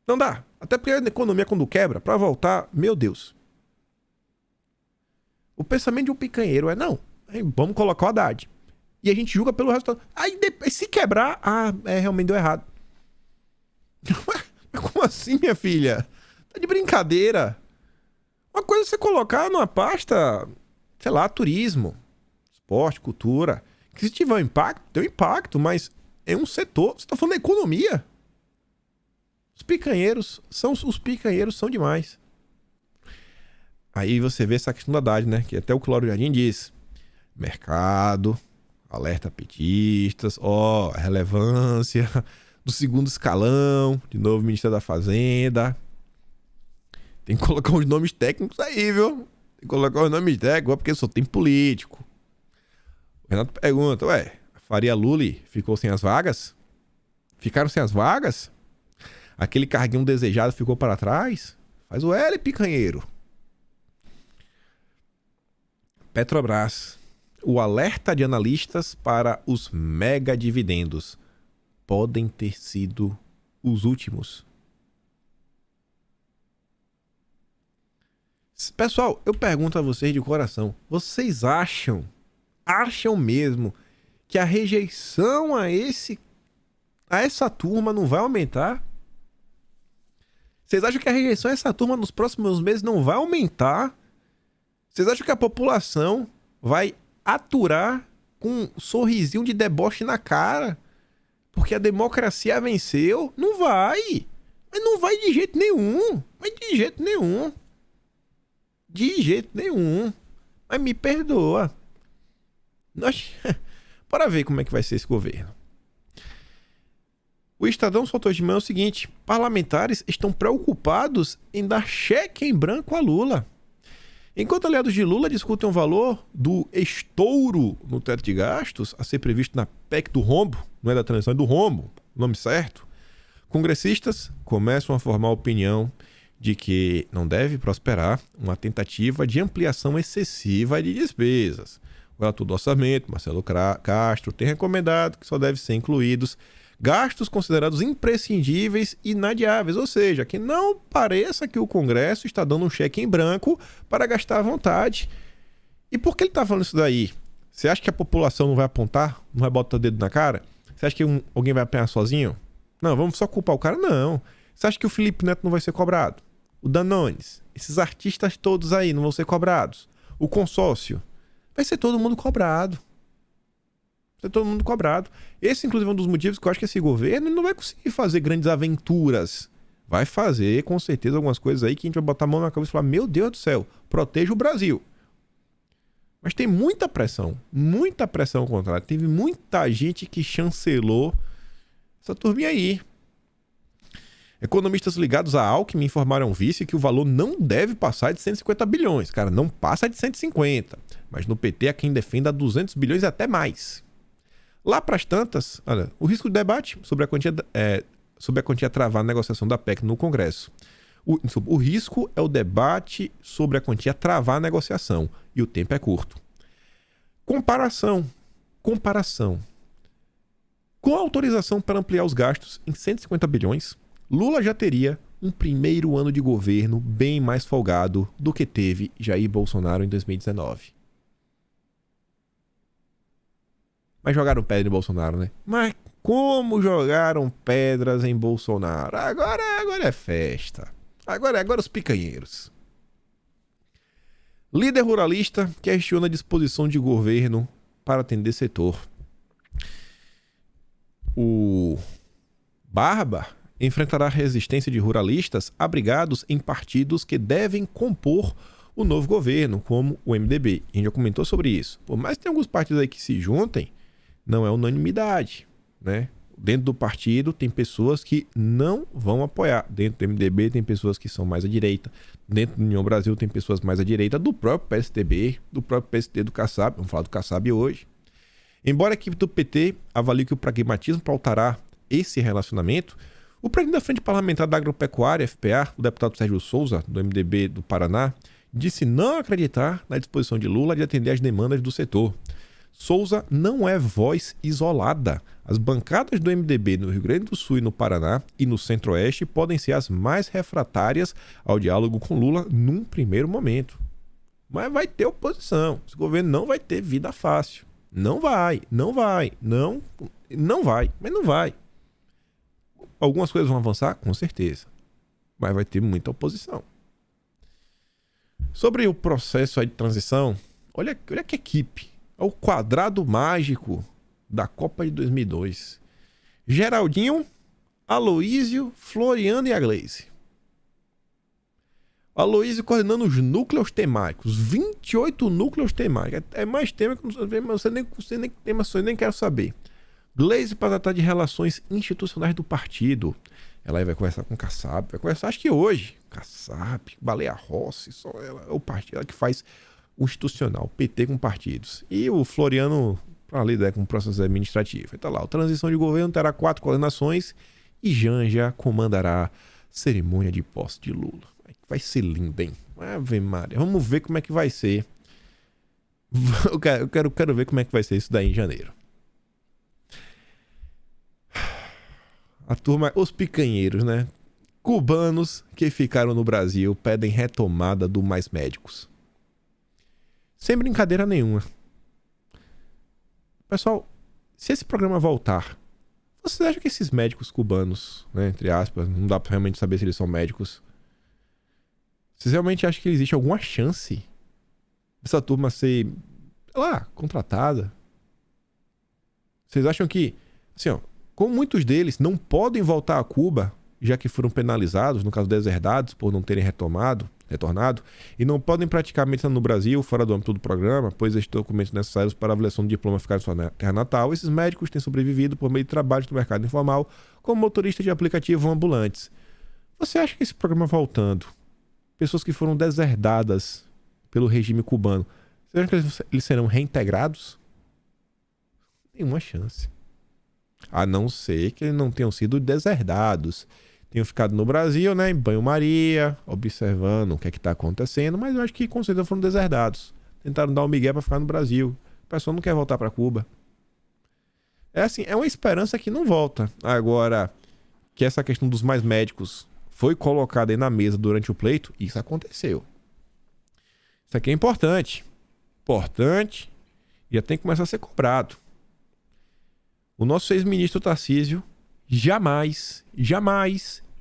A: Não dá. Até porque a economia, quando quebra, pra voltar, meu Deus. O pensamento de um picanheiro é, não, Aí vamos colocar o Haddad. E a gente julga pelo resultado. Aí depois, se quebrar, realmente deu errado. Mas como assim, minha filha? Tá de brincadeira. Uma coisa é você colocar numa pasta, sei lá, turismo, esporte, cultura. Que se tiver um impacto, tem um impacto, mas é um setor. Você tá falando da economia. Os picanheiros são demais. Aí você vê essa questão da Haddad, né? Que até o Cláudio Jardim diz: mercado, alerta petistas, relevância do segundo escalão, de novo Ministério da Fazenda. Tem que colocar os nomes técnicos aí, viu? Tem que colocar os nomes técnicos, porque só tem político. O Renato pergunta: a Faria Lully ficou sem as vagas? Ficaram sem as vagas? Aquele carguinho desejado ficou para trás? Faz o L, picanheiro. Petrobras. O alerta de analistas para os mega dividendos podem ter sido os últimos. Pessoal, eu pergunto a vocês de coração: vocês acham mesmo que a rejeição a essa turma não vai aumentar? Vocês acham que a rejeição a essa turma nos próximos meses não vai aumentar? Vocês acham que a população vai aturar com um sorrisinho de deboche na cara porque a democracia venceu? Não vai. Mas não vai de jeito nenhum. Mas de jeito nenhum. De jeito nenhum. Mas me perdoa. Bora ver como é que vai ser esse governo. O Estadão soltou de manhã o seguinte: parlamentares estão preocupados em dar cheque em branco a Lula. Enquanto aliados de Lula discutem o valor do estouro no teto de gastos a ser previsto na PEC do rombo, não é da transição, é do rombo, nome certo, congressistas começam a formar opinião de que não deve prosperar uma tentativa de ampliação excessiva de despesas. O relator do orçamento, Marcelo Castro, tem recomendado que só devem ser incluídos gastos considerados imprescindíveis e inadiáveis, ou seja, que não pareça que o Congresso está dando um cheque em branco para gastar à vontade. E por que ele está falando isso daí? Você acha que a população não vai apontar? Não vai botar o dedo na cara? Você acha que alguém vai apanhar sozinho? Não, vamos só culpar o cara? Não. Você acha que o Felipe Neto não vai ser cobrado? O Danones, esses artistas todos aí não vão ser cobrados? O consórcio? Vai ser todo mundo cobrado. Todo mundo cobrado. Esse, inclusive, é um dos motivos que eu acho que esse governo não vai conseguir fazer grandes aventuras. Vai fazer, com certeza, algumas coisas aí que a gente vai botar a mão na cabeça e falar: meu Deus do céu, proteja o Brasil. Mas tem muita pressão ao contrário. Teve muita gente que chancelou essa turminha aí. Economistas ligados à Alckmin informaram ao vice que o valor não deve passar de 150 bilhões. Cara, não passa de 150. Mas no PT há quem defenda 200 bilhões e até mais. Lá para as tantas, olha, o risco de debate sobre a quantia a travar a negociação da PEC no Congresso. O risco é o debate sobre a quantia a travar a negociação. E o tempo é curto. Comparação. Com a autorização para ampliar os gastos em 150 bilhões, Lula já teria um primeiro ano de governo bem mais folgado do que teve Jair Bolsonaro em 2019. Mas jogaram pedra em Bolsonaro, né? Mas como jogaram pedras em Bolsonaro? Agora é festa. Agora os picanheiros. Líder ruralista questiona a disposição de governo para atender setor. O Barba enfrentará resistência de ruralistas abrigados em partidos que devem compor o novo governo, como o MDB. A gente já comentou sobre isso. Por mais que tenha alguns partidos aí que se juntem, não é unanimidade, né? Dentro do partido tem pessoas que não vão apoiar. Dentro do MDB tem pessoas que são mais à direita. Dentro do União Brasil tem pessoas mais à direita, do próprio PSDB, do próprio PSD do Kassab. Vamos falar do Kassab hoje. Embora a equipe do PT avalie que o pragmatismo pautará esse relacionamento, o presidente da Frente Parlamentar da Agropecuária, FPA, o deputado Sérgio Souza, do MDB do Paraná, disse não acreditar na disposição de Lula de atender às demandas do setor. Souza não é voz isolada. As bancadas do MDB no Rio Grande do Sul e no Paraná e no Centro-Oeste podem ser as mais refratárias ao diálogo com Lula num primeiro momento. Mas vai ter oposição. Esse governo não vai ter vida fácil. Não vai, não vai, não vai, mas não vai. Algumas coisas vão avançar, com certeza. Mas vai ter muita oposição. Sobre o processo aí de transição, olha que equipe. É o quadrado mágico da Copa de 2002. Geraldinho, Aloísio, Floriano e a Gleice. Aloísio coordenando os núcleos temáticos. 28 núcleos temáticos. É mais tema que você nem quer saber. Gleice para tratar de relações institucionais do partido. Ela aí vai conversar com o Kassab. Vai conversar, acho que hoje. Kassab, Baleia Rossi. Só ela é o partido. Ela que faz o institucional. PT com partidos. E o Floriano para lidar com o processo administrativo. Então lá, a transição de governo terá 4 coordenações. E Janja comandará cerimônia de posse de Lula. Vai ser lindo, hein? Ave Maria. Vamos ver como é que vai ser. Eu quero ver como é que vai ser isso daí em janeiro. A turma, os picanheiros, né? Cubanos que ficaram no Brasil pedem retomada do Mais Médicos. Sem brincadeira nenhuma. Pessoal, se esse programa voltar, vocês acham que esses médicos cubanos, né, entre aspas, não dá pra realmente saber se eles são médicos, vocês realmente acham que existe alguma chance dessa turma ser, sei lá, contratada? Vocês acham que, assim, ó, como muitos deles não podem voltar a Cuba, já que foram penalizados, no caso deserdados, por não terem retornado, e não podem praticar medicina no Brasil, fora do âmbito do programa, pois estes documentos necessários para a avaliação do diploma ficaram em sua terra natal, esses médicos têm sobrevivido por meio de trabalho no mercado informal como motorista de aplicativo ou ambulantes. Você acha que esse programa voltando, pessoas que foram deserdadas pelo regime cubano, você acha que eles serão reintegrados? Nenhuma chance. A não ser que eles não tenham sido deserdados. Tenham ficado no Brasil, né, em banho-maria, observando o que é que está acontecendo, mas eu acho que com certeza foram deserdados. Tentaram dar um migué para ficar no Brasil. O pessoal não quer voltar para Cuba. É assim, é uma esperança que não volta. Agora, que essa questão dos mais médicos foi colocada aí na mesa durante o pleito, isso aconteceu. Isso aqui é importante. Importante. E já tem que começar a ser cobrado. O nosso ex-ministro Tarcísio jamais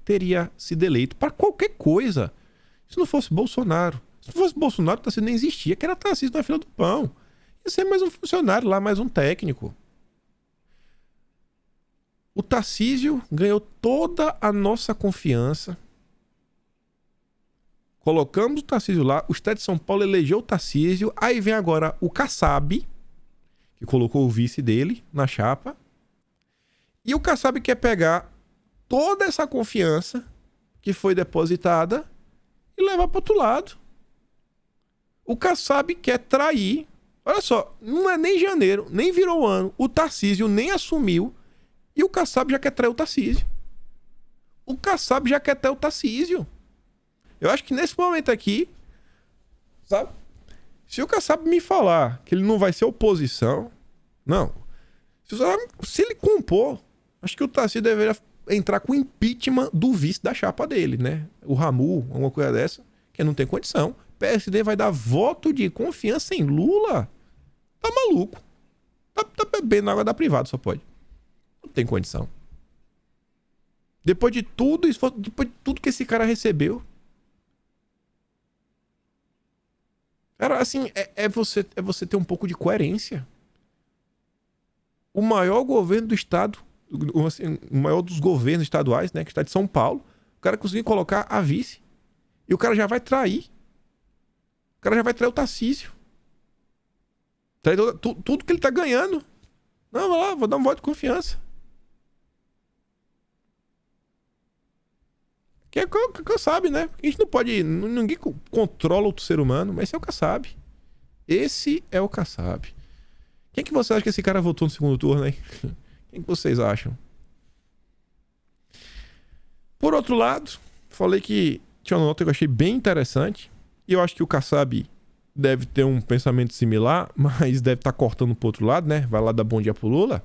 A: teria sido eleito para qualquer coisa. Se não fosse Bolsonaro. Se não fosse Bolsonaro, o Tarcísio nem existia, que era Tarcísio na fila do pão. Ia ser mais um funcionário lá, mais um técnico. O Tarcísio ganhou toda a nossa confiança. Colocamos o Tarcísio lá, o Estado de São Paulo elegeu o Tarcísio, aí vem agora o Kassab, que colocou o vice dele na chapa. E o Kassab quer pegar toda essa confiança que foi depositada e levar para outro lado. O Kassab quer trair. Olha só, não é nem janeiro, nem virou ano. O Tarcísio nem assumiu. E o Kassab já quer trair o Tarcísio. O Kassab já quer trair o Tarcísio. Eu acho que nesse momento aqui, sabe? Se o Kassab me falar que ele não vai ser oposição, não. Se ele compor, acho que o Tarcísio deveria entrar com impeachment do vice da chapa dele, né? O Ramu, alguma coisa dessa, que não tem condição. PSD vai dar voto de confiança em Lula? Tá maluco. Tá bebendo água da privada, só pode. Não tem condição. Depois de tudo que esse cara recebeu. Cara, assim, é você ter um pouco de coerência. O maior governo do estado, assim, o maior dos governos estaduais, né, que está de São Paulo, o cara conseguiu colocar a vice. E o cara já vai trair. O cara já vai trair o Tarcísio. Trair tudo que ele tá ganhando. Não, vai lá, vou dar um voto de confiança. Que é o que Kassab, né? A gente não pode... Ninguém controla outro ser humano, mas esse é o Kassab. Esse é o Kassab. Quem que você acha que esse cara votou no segundo turno, hein? Quem que vocês acham? Por outro lado, falei que tinha uma nota que eu achei bem interessante. E eu acho que o Kassab deve ter um pensamento similar, mas deve estar cortando pro outro lado, né? Vai lá dar bom dia pro Lula.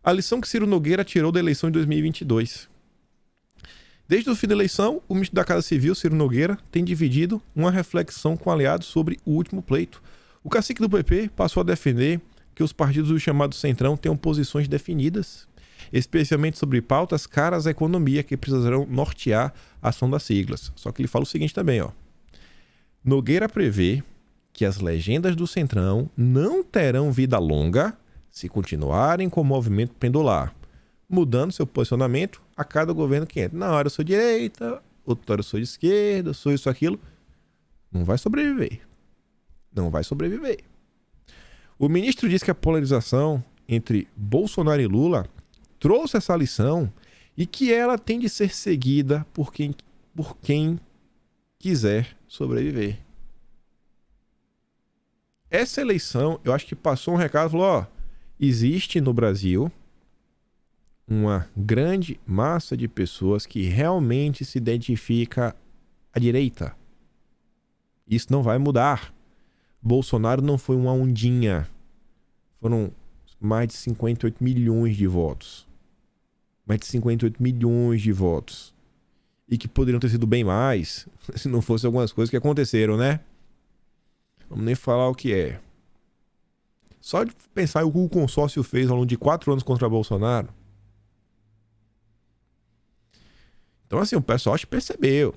A: A lição que Ciro Nogueira tirou da eleição de 2022. Desde o fim da eleição, o ministro da Casa Civil, Ciro Nogueira, tem dividido uma reflexão com aliados sobre o último pleito. O cacique do PP passou a defender que os partidos do chamado Centrão tenham posições definidas, especialmente sobre pautas caras à economia que precisarão nortear a ação das siglas. Só que ele fala o seguinte também, ó. Nogueira prevê que as legendas do Centrão não terão vida longa se continuarem com o movimento pendular, mudando seu posicionamento a cada governo que entra. Na hora eu sou direita, outra hora eu sou de esquerda, sou isso, aquilo. Não vai sobreviver. Não vai sobreviver. O ministro disse que a polarização entre Bolsonaro e Lula trouxe essa lição e que ela tem de ser seguida por quem quiser sobreviver. Essa eleição, eu acho que passou um recado, falou, ó, existe no Brasil uma grande massa de pessoas que realmente se identifica à direita. Isso não vai mudar. Bolsonaro não foi uma ondinha. Foram mais de 58 milhões de votos. Mais de 58 milhões de votos. E que poderiam ter sido bem mais se não fossem algumas coisas que aconteceram, né? Vamos nem falar o que é. Só de pensar o que o consórcio fez ao longo de 4 anos contra Bolsonaro. Então, assim, o pessoal acho que percebeu.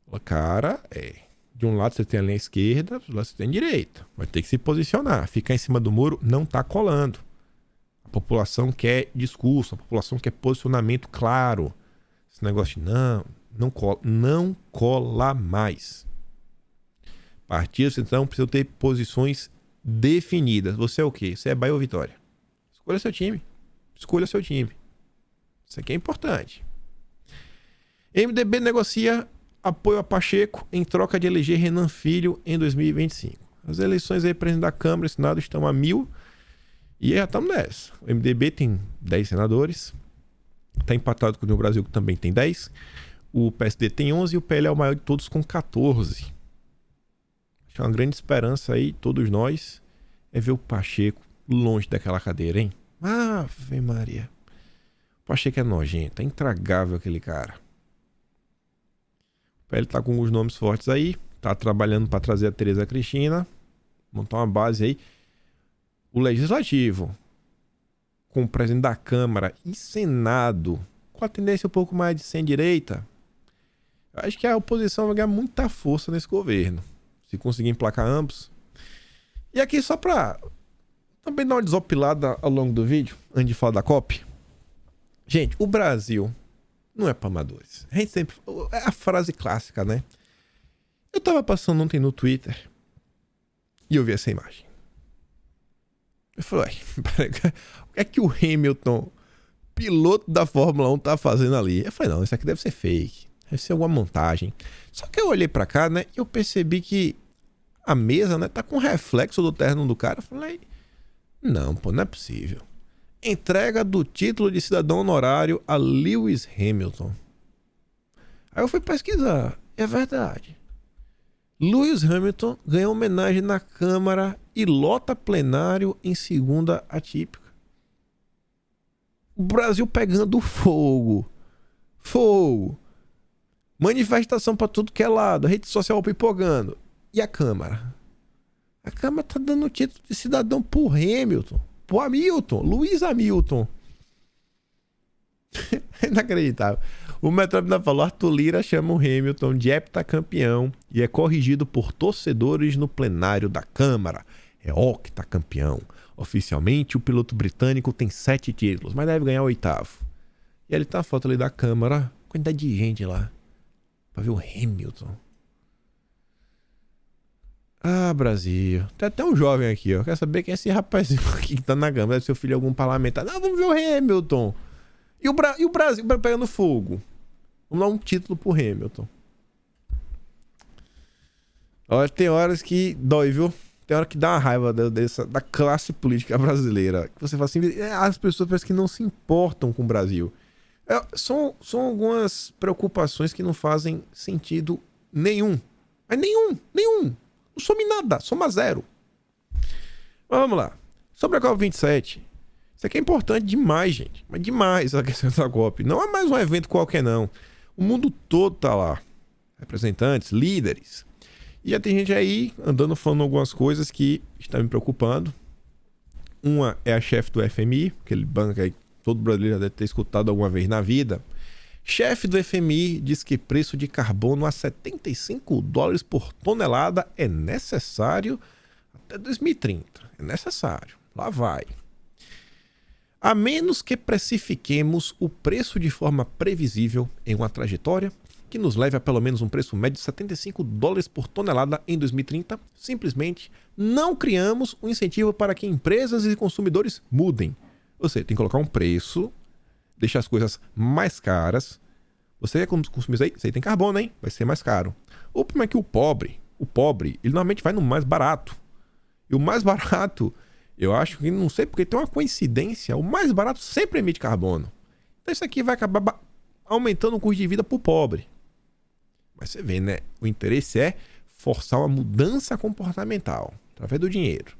A: O cara, de um lado você tem a linha esquerda, do outro lado você tem a direita. Vai ter que se posicionar. Ficar em cima do muro não tá colando. A população quer discurso, a população quer posicionamento claro. Esse negócio de não cola mais. Partidos, então, precisam ter posições definidas. Você é o quê? Você é Bahia ou Vitória? Escolha seu time. Escolha seu time. Isso aqui é importante. MDB negocia apoio a Pacheco em troca de eleger Renan Filho em 2025. As eleições aí, presidente da Câmara e Senado estão a 1000 e já estamos nessa. O MDB tem 10 senadores, está empatado com o União Brasil, que também tem 10. O PSD tem 11 e o PL é o maior de todos com 14. Acho que uma grande esperança aí, todos nós, é ver o Pacheco longe daquela cadeira, hein? Ave Maria. O Pacheco é nojento, é intragável aquele cara. Ele tá com os nomes fortes aí, tá trabalhando para trazer a Tereza Cristina, montar uma base aí. O Legislativo, com o presidente da Câmara e Senado, com a tendência um pouco mais de centro-direita, acho que a oposição vai ganhar muita força nesse governo, se conseguir emplacar ambos. E aqui só para também dar uma desopilada ao longo do vídeo, antes de falar da COP. Gente, o Brasil não é para amadores. A gente sempre... É a frase clássica, né? Eu tava passando ontem no Twitter e eu vi essa imagem. Eu falei, o que é que o Hamilton, piloto da Fórmula 1, tá fazendo ali? Eu falei, não, isso aqui deve ser fake. Deve ser alguma montagem. Só que eu olhei pra cá, né? E eu percebi que a mesa, né? Tá com reflexo do terno do cara. Eu falei, não, pô, não é possível. Entrega do título de cidadão honorário a Lewis Hamilton. Aí eu fui pesquisar. É verdade. Lewis Hamilton ganhou homenagem na Câmara e lota plenário em segunda atípica. O Brasil pegando fogo. Fogo. Manifestação pra tudo que é lado. A rede social pipogando. E a Câmara? A Câmara tá dando o título de cidadão pro Hamilton. Pro Hamilton, Luiz Hamilton. Inacreditável. O Metrópole falou, Arthur Lira chama o Hamilton de heptacampeão e é corrigido por torcedores no plenário da Câmara. É octacampeão. Oficialmente, o piloto britânico tem 7 títulos, mas deve ganhar o 8º. E ele tá a foto ali da Câmara, quantidade de gente lá, pra ver o Hamilton. Ah, Brasil. Tem até um jovem aqui, ó. Quer saber quem é esse rapazinho aqui que tá na Câmara? Deve ser o filho de algum parlamentar. Não, vamos ver o Hamilton. E o Brasil pegando fogo. Vamos dar um título pro Hamilton. Olha, tem horas que dói, viu? Tem hora que dá uma raiva da classe política brasileira. Que você fala assim, as pessoas parecem que não se importam com o Brasil. São algumas preocupações que não fazem sentido nenhum. Mas nenhum. Não some nada, soma 0. Mas vamos lá. Sobre a COP27. Isso aqui é importante demais, gente. Mas demais a questão da COP. Não é mais um evento qualquer, não. O mundo todo tá lá. Representantes, líderes. E já tem gente aí andando falando algumas coisas que estão me preocupando. Uma é a chefe do FMI, aquele banco aí que todo brasileiro já deve ter escutado alguma vez na vida. Chefe do FMI diz que preço de carbono a $75 por tonelada é necessário até 2030. É necessário. Lá vai. A menos que precifiquemos o preço de forma previsível em uma trajetória que nos leve a pelo menos um preço médio de $75 por tonelada em 2030, simplesmente não criamos um incentivo para que empresas e consumidores mudem. Você tem que colocar um preço, deixar as coisas mais caras. Você é consumidor, isso aí tem carbono, hein? Vai ser mais caro. O problema é que o pobre, ele normalmente vai no mais barato. E o mais barato, eu acho que, não sei porque tem uma coincidência, o mais barato sempre emite carbono. Então isso aqui vai acabar aumentando o custo de vida para o pobre. Mas você vê, né? O interesse é forçar uma mudança comportamental através do dinheiro.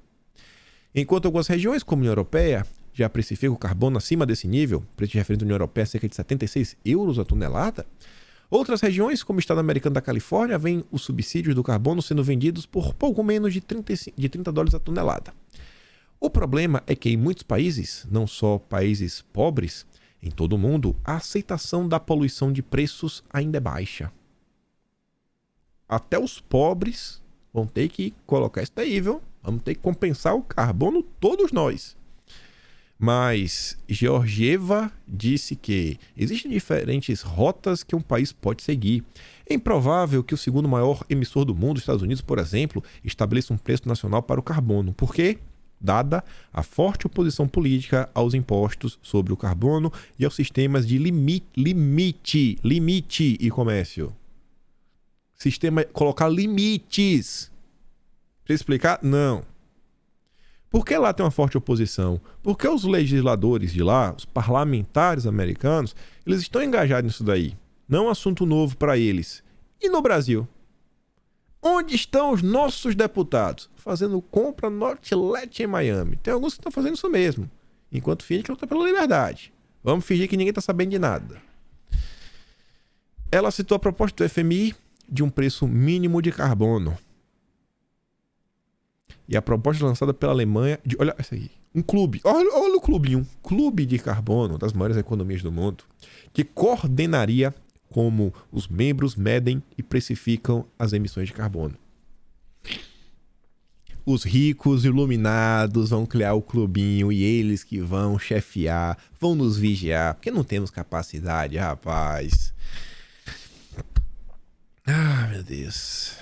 A: Enquanto algumas regiões, como a União Europeia, já precificam o carbono acima desse nível, preço de referência da União Europeia é cerca de 76 euros a tonelada, outras regiões, como o estado americano da Califórnia, veem os subsídios do carbono sendo vendidos por pouco menos de $30 a tonelada. O problema é que em muitos países, não só países pobres, em todo o mundo, a aceitação da poluição de preços ainda é baixa. Até os pobres vão ter que colocar isso daí, viu? Vamos ter que compensar o carbono, todos nós. Mas Georgieva disse que existem diferentes rotas que um país pode seguir. É improvável que o segundo maior emissor do mundo, os Estados Unidos, por exemplo, estabeleça um preço nacional para o carbono. Por quê? Dada a forte oposição política aos impostos sobre o carbono e aos sistemas de limite e comércio. Sistema colocar limites. Precisa explicar? Não. Por que lá tem uma forte oposição? Porque os legisladores de lá, os parlamentares americanos, eles estão engajados nisso daí. Não é um assunto novo para eles. E no Brasil? Onde estão os nossos deputados? Fazendo compra no outlet em Miami. Tem alguns que estão fazendo isso mesmo. Enquanto fingem que lutam pela liberdade. Vamos fingir que ninguém está sabendo de nada. Ela citou a proposta do FMI de um preço mínimo de carbono. E a proposta lançada pela Alemanha de, olha essa aí, um clube, olha o clubinho, um clube de carbono das maiores economias do mundo, que coordenaria como os membros medem e precificam as emissões de carbono. Os ricos iluminados vão criar o clubinho e eles que vão chefiar, vão nos vigiar, porque não temos capacidade, rapaz. Ah, meu Deus.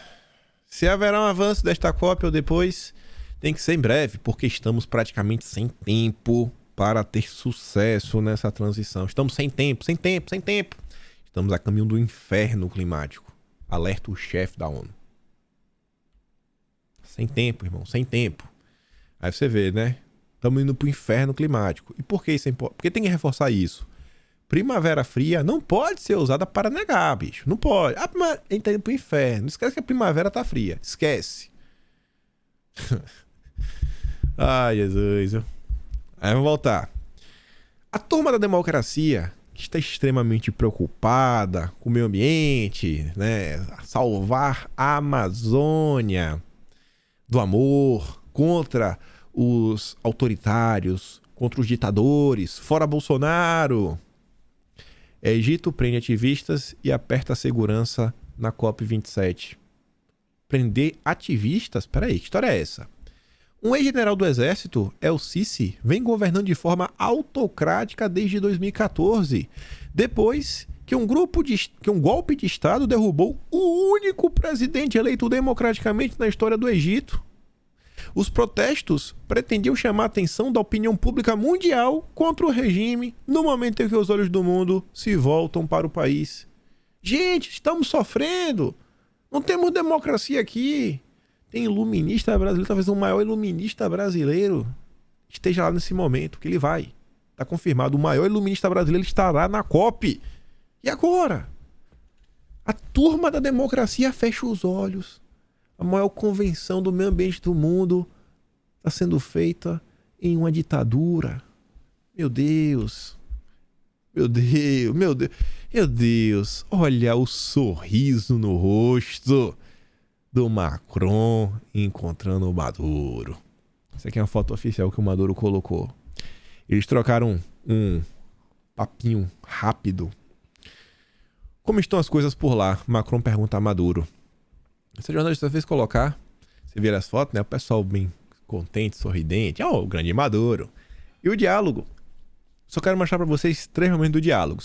A: Se haverá um avanço desta COP ou depois, tem que ser em breve, porque estamos praticamente sem tempo para ter sucesso nessa transição. Estamos sem tempo. Estamos a caminho do inferno climático. Alerta o chefe da ONU. Sem tempo, irmão, sem tempo. Aí você vê, né? Estamos indo pro inferno climático. E por que isso é importante? Porque tem que reforçar isso. Primavera fria não pode ser usada para negar, bicho. Não pode. A gente tá indo pro inferno. Não esquece que a primavera tá fria. Esquece. Ai, Jesus. Aí vamos voltar. A turma da democracia, que está extremamente preocupada com o meio ambiente, né? Salvar a Amazônia do amor, contra os autoritários, contra os ditadores, fora Bolsonaro. Egito prende ativistas e aperta a segurança na COP27. Prender ativistas? Peraí, que história é essa? Um ex-general do exército, El Sisi, vem governando de forma autocrática desde 2014, depois que um golpe de Estado derrubou o único presidente eleito democraticamente na história do Egito. Os protestos pretendiam chamar a atenção da opinião pública mundial contra o regime no momento em que os olhos do mundo se voltam para o país. Gente, estamos sofrendo. Não temos democracia aqui. Tem iluminista brasileiro, talvez o maior iluminista brasileiro esteja lá nesse momento, que ele vai. Está confirmado, o maior iluminista brasileiro estará na COP. E agora? A turma da democracia fecha os olhos. A maior convenção do meio ambiente do mundo está sendo feita em uma ditadura. Meu Deus. Meu Deus, meu Deus, meu Deus. Olha o sorriso no rosto do Macron encontrando o Maduro. Essa aqui é uma foto oficial que o Maduro colocou. Eles trocaram um papinho rápido. Como estão as coisas por lá? Macron pergunta a Maduro. Essa jornalista fez colocar, você vê as fotos, né? O pessoal bem contente, sorridente. O grande Maduro. E o diálogo. Só quero mostrar para vocês 3 momentos do diálogo.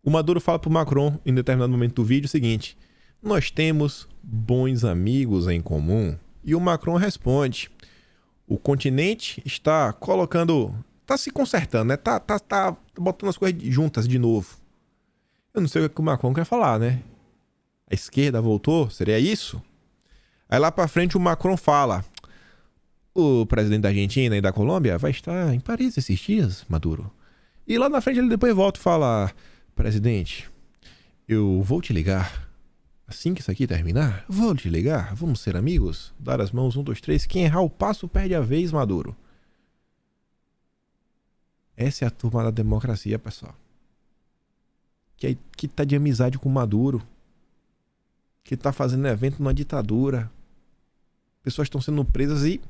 A: O Maduro fala pro Macron, em determinado momento do vídeo, o seguinte: nós temos bons amigos em comum. E o Macron responde: o continente está colocando... Tá se consertando, né? Tá botando as coisas juntas de novo. Eu não sei o que o Macron quer falar, né? A esquerda voltou? Seria isso? Aí lá pra frente o Macron fala: o presidente da Argentina e da Colômbia vai estar em Paris esses dias, Maduro. E lá na frente ele depois volta e fala: presidente, eu vou te ligar. Assim que isso aqui terminar, vou te ligar. Vamos ser amigos? Dar as mãos, 1, 2, 3. Quem errar o passo perde a vez, Maduro. Essa é a turma da democracia, pessoal. Que tá de amizade com o Maduro. Que tá fazendo evento numa ditadura. Pessoas estão sendo presas e...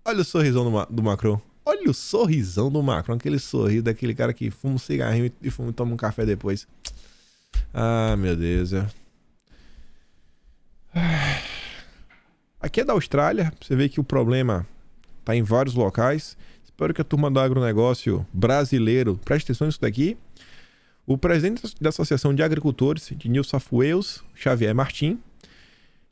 A: Olha o sorrisão do Macron. Olha o sorrisão do Macron. Aquele sorriso daquele cara que fuma um cigarrinho e toma um café depois. Ah, meu Deus. Aqui é da Austrália. Você vê que o problema tá em vários locais. Espero que a turma do agronegócio brasileiro preste atenção nisso daqui. O presidente da Associação de Agricultores de New South Wales, Xavier Martin,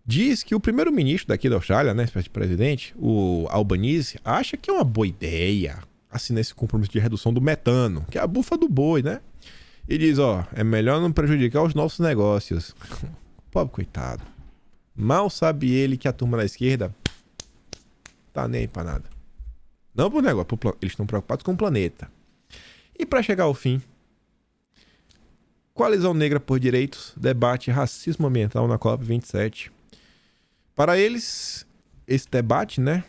A: diz que o primeiro-ministro daqui da Austrália, né, presidente, o Albanese, acha que é uma boa ideia assinar esse compromisso de redução do metano, que é a bufa do boi, né? E diz, é melhor não prejudicar os nossos negócios. Pobre coitado. Mal sabe ele que a turma da esquerda tá nem aí pra nada. Não pro negócio, eles estão preocupados com o planeta. E para chegar ao fim, Coalizão Negra por Direitos debate racismo ambiental na COP27. Para eles, esse debate, né,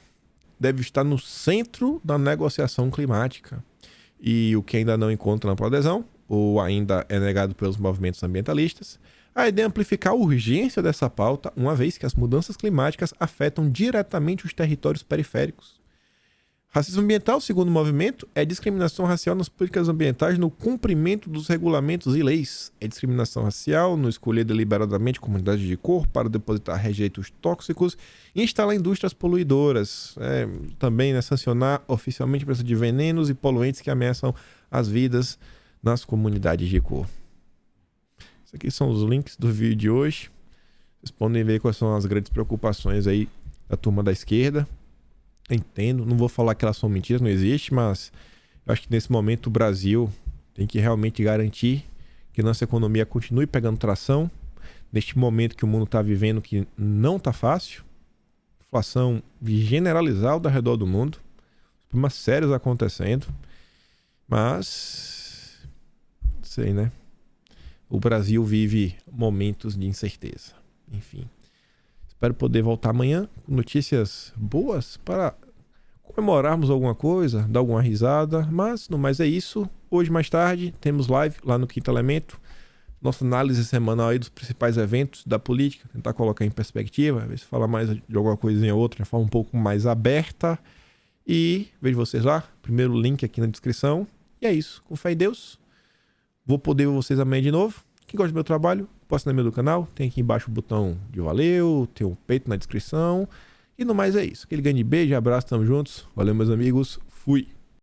A: deve estar no centro da negociação climática. E o que ainda não encontra ampla adesão, ou ainda é negado pelos movimentos ambientalistas, a ideia é amplificar a urgência dessa pauta, uma vez que as mudanças climáticas afetam diretamente os territórios periféricos. Racismo ambiental, segundo o movimento, é discriminação racial nas políticas ambientais no cumprimento dos regulamentos e leis. É discriminação racial no escolher deliberadamente comunidades de cor para depositar rejeitos tóxicos e instalar indústrias poluidoras. Também sancionar oficialmente a presença de venenos e poluentes que ameaçam as vidas nas comunidades de cor. Esses aqui são os links do vídeo de hoje. Vocês podem ver quais são as grandes preocupações aí da turma da esquerda. Entendo, não vou falar que elas são mentiras, não existe, mas eu acho que nesse momento o Brasil tem que realmente garantir que nossa economia continue pegando tração. Neste momento que o mundo está vivendo, que não está fácil, inflação generalizada ao redor do mundo, problemas sérios acontecendo, mas não sei, né? O Brasil vive momentos de incerteza. Enfim. Espero poder voltar amanhã com notícias boas para comemorarmos alguma coisa, dar alguma risada. Mas, no mais é isso. Hoje, mais tarde, temos live lá no Quinto Elemento. Nossa análise semanal aí dos principais eventos da política. Tentar colocar em perspectiva, ver se fala mais de alguma coisinha ou outra, de forma um pouco mais aberta. E vejo vocês lá. Primeiro link aqui na descrição. E é isso. Com fé em Deus. Vou poder ver vocês amanhã de novo. Quem gosta do meu trabalho, pode assinar do canal. Tem aqui embaixo o botão de valeu, tem um peito na descrição. E no mais é isso. Aquele grande beijo, abraço, tamo juntos. Valeu, meus amigos. Fui.